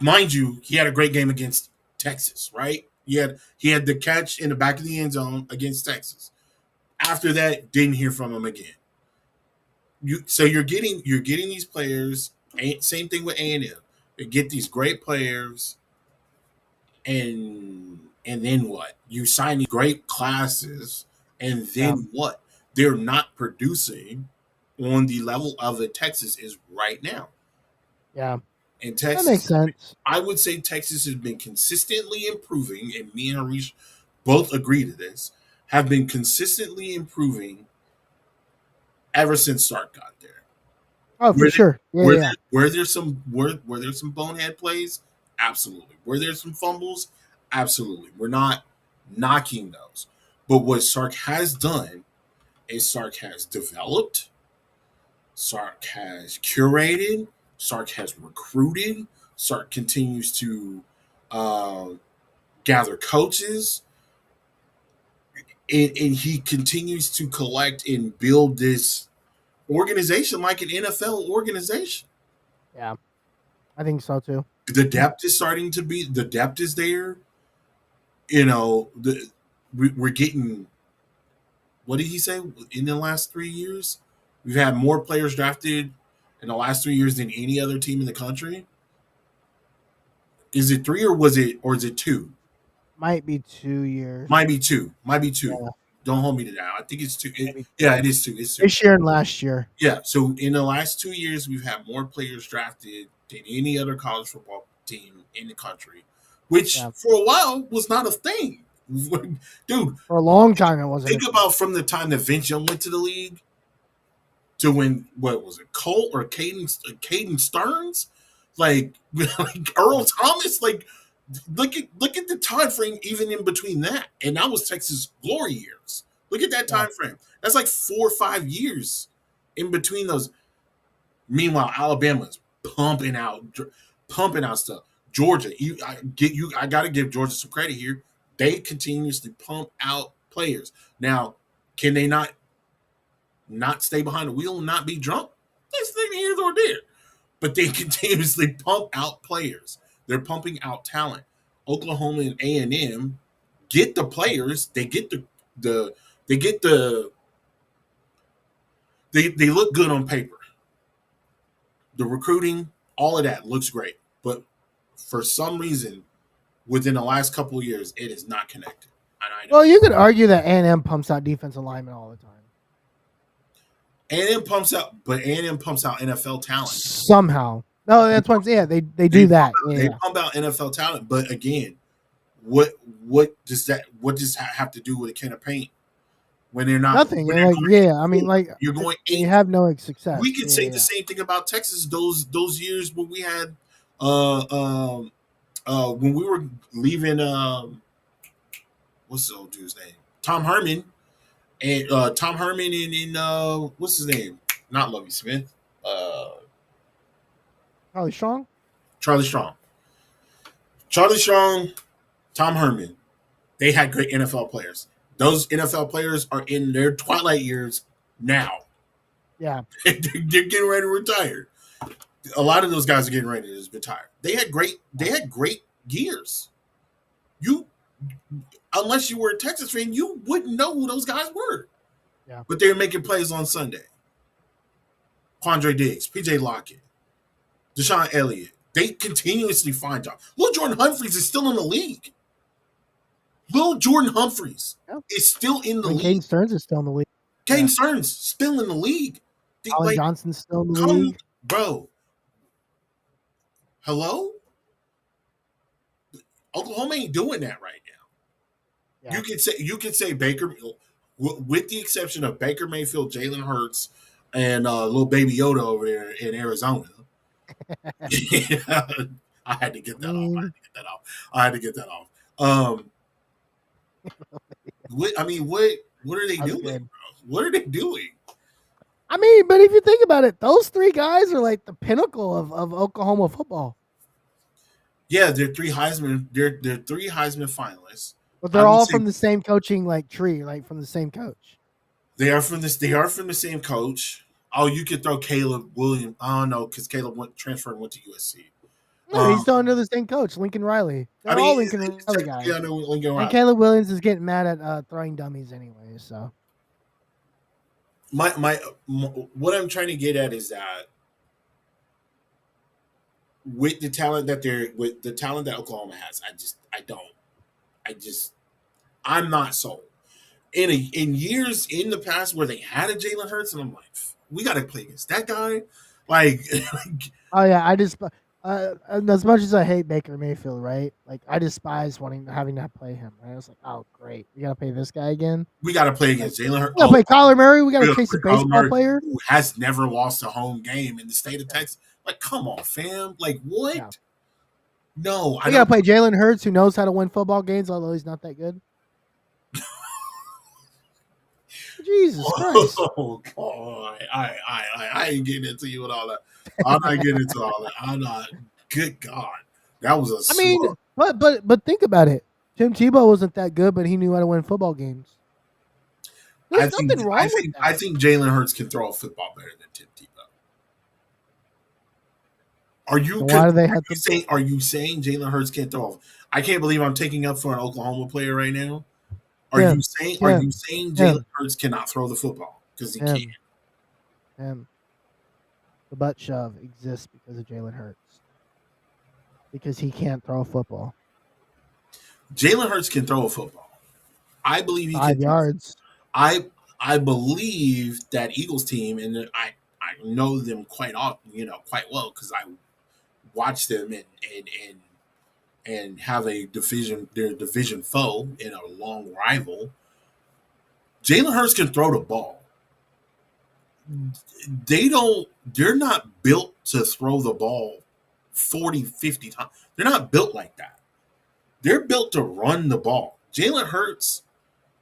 mind you, he had a great game against Texas, right? He had the catch in the back of the end zone against Texas. After that, didn't hear from him again. So you're getting these players. Same thing with A&M. You get these great players, and then what? You sign these great classes, and then what? They're not producing on the level of the Texas is right now. Yeah. And Texas, that makes sense. I would say Texas has been consistently improving, and me and Harish both agree to this, have been consistently improving ever since Sark got there. Oh, for sure. Were there some bonehead plays? Absolutely. Were there some fumbles? Absolutely. We're not knocking those. But what Sark has done is Sark has developed, Sark has curated, Sark has recruited, Sark continues to gather coaches, and he continues to collect and build this organization like an NFL organization. Yeah, I think so too. The depth is the depth is there. You know, we're getting, what did he say? In the last 3 years, we've had more players drafted in the last 3 years than any other team in the country. Is it 3 or is it 2? Might be 2 years. Might be two. Yeah. Don't hold me to that. I think it's 2. It is 2. It's 2. This year and last year. Yeah. So in the last 2 years, we've had more players drafted than any other college football team in the country, which for a while was not a thing. Dude. For a long time, it wasn't. Think about from the time that Vince Young went to the league to when, what was it, Colt or Caden Stearns? Like Earl Thomas? Like, look at the time frame even in between that, and that was Texas glory years. Look at that time frame. That's like 4 or 5 years in between those. Meanwhile, Alabama's pumping out stuff. Georgia, I got to give Georgia some credit here. They continuously pump out players. Now, can they not stay behind the wheel and not be drunk? That's neither here nor there. But they continuously pump out players. They're pumping out talent. Oklahoma and A&M get the players. They get they look good on paper. The recruiting, all of that looks great. But for some reason, within the last couple of years, it is not connected. Well, you could argue that A&M pumps out defensive linemen all the time. A&M pumps out NFL talent somehow. No, that's what I'm saying. They do that. They pump out NFL talent, but again, what does that have to do with a can of paint when they're not nothing? When I mean, you're going. You have no success. We could say the same thing about Texas. Those years when we had when we were leaving. What's the old dude's name? Tom Herman. And Tom Herman and what's his name? Not Lovie Smith. Charlie Strong. Tom Herman. They had great NFL players. Those NFL players are in their twilight years now. Yeah. They're getting ready to retire. A lot of those guys are getting ready to retire. They had great years. Unless you were a Texas fan, you wouldn't know who those guys were. Yeah. But they were making plays on Sunday. Quandre Diggs, PJ Lockett, Deshaun Elliott. They continuously find jobs. Lil Jordan Humphreys is still in the league. Lil Jordan Humphreys is still in the league. Caden Stearns is still in the league. Caden Stearns still in the league. Colin Johnson's still in the come, league. bro. Hello? Oklahoma ain't doing that right now. Yeah. You could say Baker, with the exception of Baker Mayfield, Jalen Hurts, and little baby Yoda over there in Arizona. I had to get that off. I had to get that off. What are they doing, bro? What are they doing? I mean, but if you think about it, those three guys are like the pinnacle of Oklahoma football. Yeah, they're three Heisman. They're three Heisman finalists. But they're all from the same coaching tree, like from the same coach. They are from the same coach. Oh, you could throw Caleb Williams. I don't know, because Caleb transferred and went to USC. No, he's still under the same coach, Lincoln Riley. They're all Lincoln Riley guys. Yeah, I know Lincoln Riley. And Caleb Williams is getting mad at throwing dummies anyway. So, my what I'm trying to get at is that with the talent that Oklahoma has, I'm not sold. In years in the past where they had a Jalen Hurts, and I'm like, we got to play against that guy. Oh yeah, I just as much as I hate Baker Mayfield, right? Like I despise having to play him. Right? I was like, oh great, we got to play this guy again. We got to play against Jalen Hurts. We got to play Kyler Murray. We got to chase a baseball player who has never lost a home game in the state of Texas. Like, come on, fam. Like, what? Yeah. No, we got to play Jalen Hurts, who knows how to win football games, although he's not that good. Jesus Christ! Oh God! I ain't getting into you with all that. I'm not getting into all that. I'm not. Good God, that was a. I mean, but think about it. Tim Tebow wasn't that good, but he knew how to win football games. There's nothing wrong with that. I think Jalen Hurts can throw a football better than Tim Tebow. Are you saying Jalen Hurts can't throw? I can't believe I'm taking up for an Oklahoma player right now. Are you saying Jalen Hurts cannot throw the football because he can't? The butt shove exists because of Jalen Hurts. Because he can't throw a football. Jalen Hurts can throw a football. I believe he 5 yards. I believe that Eagles team, and I know them quite well because I watch them and have their division foe in a long rival. Jalen Hurts can throw the ball. They're not built to throw the ball 40, 50 times. They're not built like that. They're built to run the ball. Jalen Hurts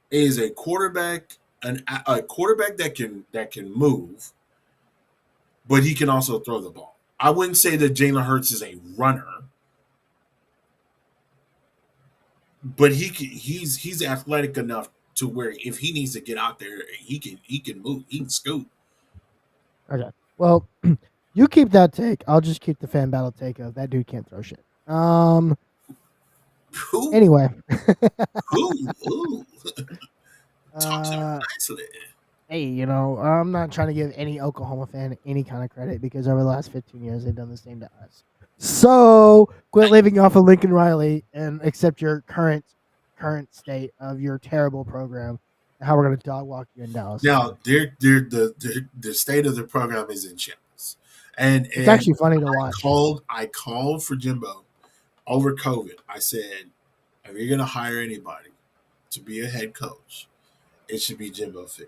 is a quarterback, a quarterback that can move, but he can also throw the ball. I wouldn't say that Jalen Hurts is a runner, but he's athletic enough to where if he needs to get out there, he can move, he can scoot. Okay. Well, you keep that take. I'll just keep the fan battle take of that dude can't throw shit. Who? Anyway. Who? Talk to me nicely. Hey, I'm not trying to give any Oklahoma fan any kind of credit because over the last 15 years they've done the same to us. So quit living off of Lincoln Riley and accept your current state of your terrible program and how we're going to dog walk you in Dallas. Now, the state of the program is in shambles, and it's actually funny to watch. I called for Jimbo over COVID. I said, if you're going to hire anybody to be a head coach, it should be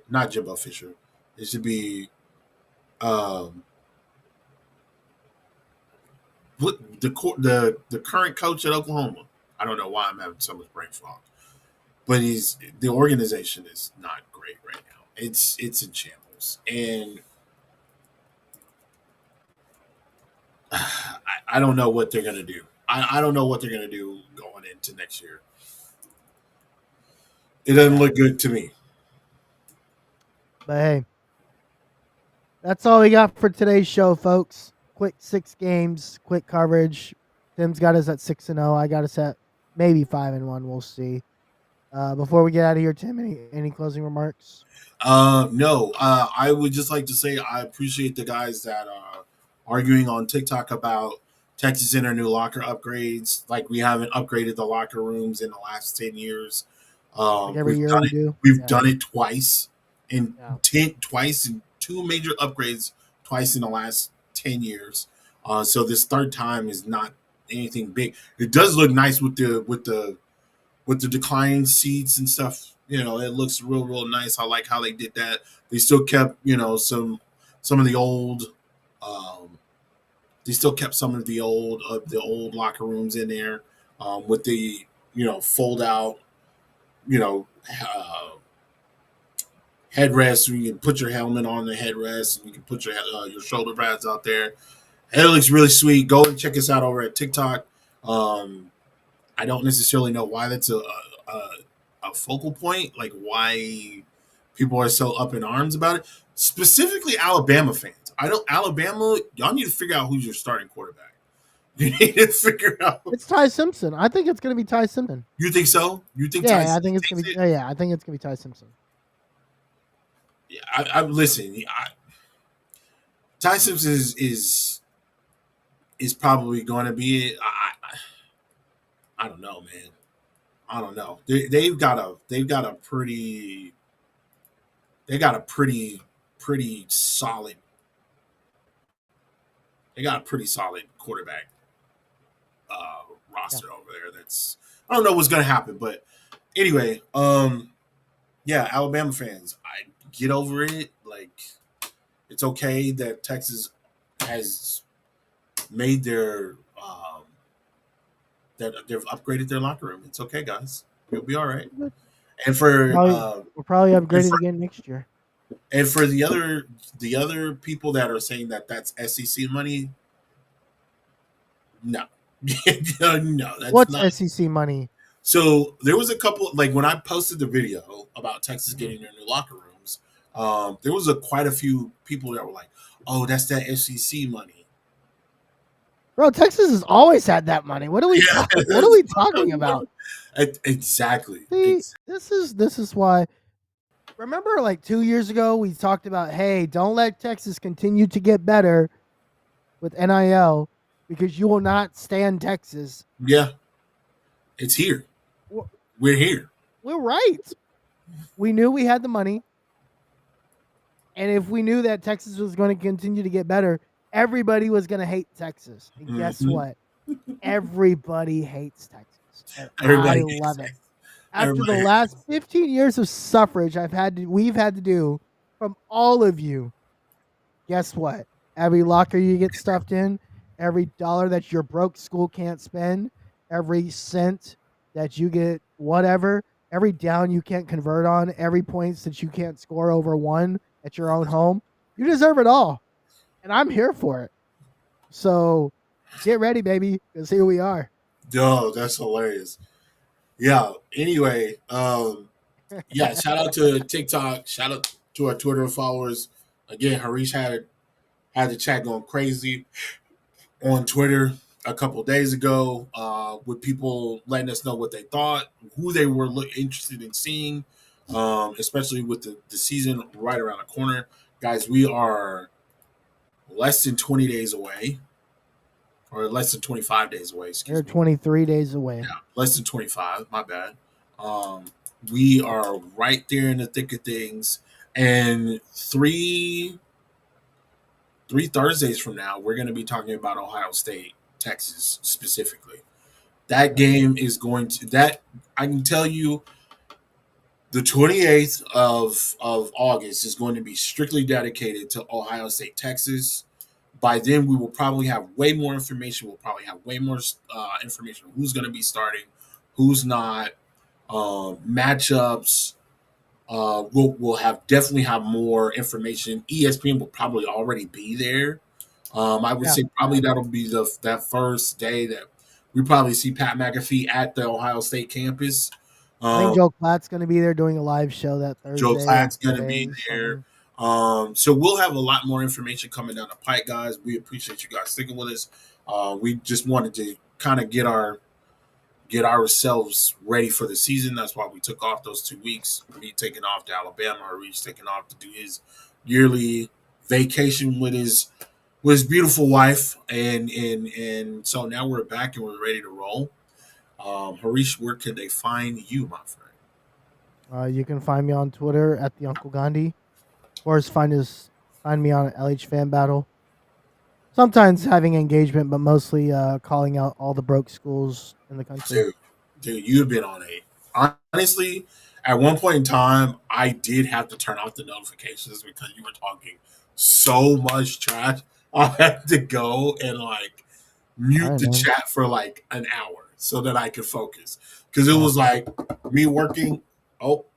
not Jimbo Fisher. It should be the current coach at Oklahoma. I don't know why I'm having so much brain fog, but the organization is not great right now. It's in shambles, and I don't know what they're going to do. I don't know what they're going to do going into next year. It doesn't look good to me. But hey, that's all we got for today's show, folks. Quick 6 games, quick coverage. Tim's got us at 6-0. I got us at maybe 5-1. We'll see. Before we get out of here, Tim, any closing remarks? No. I would just like to say I appreciate the guys that are arguing on TikTok about Texas Inter new locker upgrades. Like, we haven't upgraded the locker rooms in the last 10 years. Like every year we do. We've done it twice in Yeah. twice in 2 major upgrades twice in the last 10 years. So this third time is not anything big. It does look nice with the declining seats and stuff. You know, it looks real nice. I like how they did that. They still kept, some of the old um they still kept some of the old locker rooms in there, with the, fold out, you know, uh, headrest. So you can put your helmet on the headrest, and you can put your shoulder pads out there. It looks really sweet. Go and check us out over at TikTok. Um, I don't necessarily know why that's a focal point, like why people are so up in arms about it. Specifically, Alabama fans. I don't Alabama. Y'all need to figure out who's your starting quarterback. You need to figure out. It's Ty Simpson. I think it's going to be Ty Simpson. You think so? You think? Yeah, Tyson I think it's going to be. Yeah, I think it's going to be Ty Simpson. Yeah, I listen. Ty Simpson is probably going to be it. I don't know, man. I don't know. They've got a pretty solid. They got a pretty solid quarterback roster over there. That's, I don't know what's going to happen, but anyway, yeah, Alabama fans, I get over it. Like, it's okay that Texas has made that they've upgraded their locker room. It's okay, guys. We'll be all right. And for we'll probably upgrade it again next year. And for the other people that are saying that that's SEC money, no, no, that's What's not SEC money? So there was a couple, like when I posted the video about Texas getting their new locker rooms, there was quite a few people that were like, "Oh, that's that SEC money." Bro, Texas has always had that money. What are we talking about? Exactly. See, this is why. Remember, like 2 years ago, we talked about, hey, don't let Texas continue to get better with NIL because you will not stand Texas. Yeah, it's here. We're here. We're right. We knew we had the money. And if we knew that Texas was going to continue to get better, everybody was going to hate Texas. And guess what? Everybody hates Texas. Everybody I love it. After the last 15 years of suffrage we've had to do from all of you, guess what? Every locker you get stuffed in, every dollar that your broke school can't spend, every cent that you get, whatever, every down you can't convert on, every points that you can't score over one at your own home, you deserve it all. And I'm here for it. So get ready, baby, because here we are. Yo, that's hilarious. Yeah. Anyway, yeah. Shout out to TikTok. Shout out to our Twitter followers. Again, Harish had the chat going crazy on Twitter a couple of days ago, with people letting us know what they thought, who they were interested in seeing, especially with the season right around the corner. Guys, we are less than 20 days away. Or less than 25 days away. They're 23 days away. Yeah, less than 25. My bad. We are right there in the thick of things. And three Thursdays from now, we're going to be talking about Ohio State, Texas specifically. That game is going to I can tell you, the 28th of August is going to be strictly dedicated to Ohio State, Texas. By then, we will probably have way more information. We'll probably have way more information on who's going to be starting, who's not, matchups. We'll definitely have more information. ESPN will probably already be there. I would say probably that'll be that first day that we probably see Pat McAfee at the Ohio State campus. I think Joe Klatt's going to be there doing a live show that Thursday. Joe Klatt's going to be there. So we'll have a lot more information coming down the pipe, guys. We appreciate you guys sticking with us. We just wanted to kind of get ourselves ready for the season. That's why we took off those 2 weeks. Me taking off to Alabama, Reach taking off to do his yearly vacation with his beautiful wife, and so now we're back and we're ready to roll. Harish, where can they find you, my friend? You can find me on Twitter at the Uncle Gandhi. Of course, find me on LH Fan Battle. Sometimes having engagement, but mostly calling out all the broke schools in the country. Dude, you've been on a. Honestly, at one point in time, I did have to turn off the notifications because you were talking so much trash. I had to go and like mute the chat for like an hour so that I could focus because it was like me working. Oh,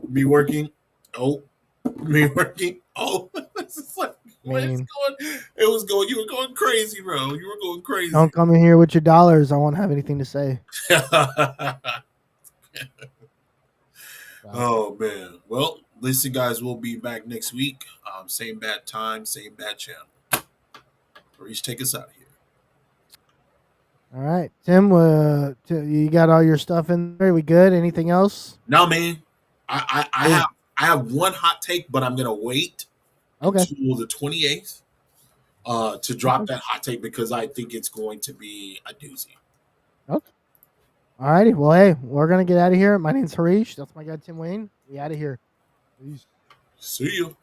me working. Oh, me working. Oh, it's like, what is going? It was going. You were going crazy, bro. You were going crazy. Don't come in here with your dollars. I won't have anything to say. Oh man. Well, listen, guys, we'll be back next week. Same bad time, same bad channel. Reach, take us out here. All right, Tim. You got all your stuff in there. We good? Anything else? No, man. I have one hot take, but I'm gonna wait until the 28th to drop that hot take because I think it's going to be a doozy. Okay. All righty. Well, hey, we're gonna get out of here. My name's Harish. That's my guy Tim Wayne. We out of here. Peace. See you.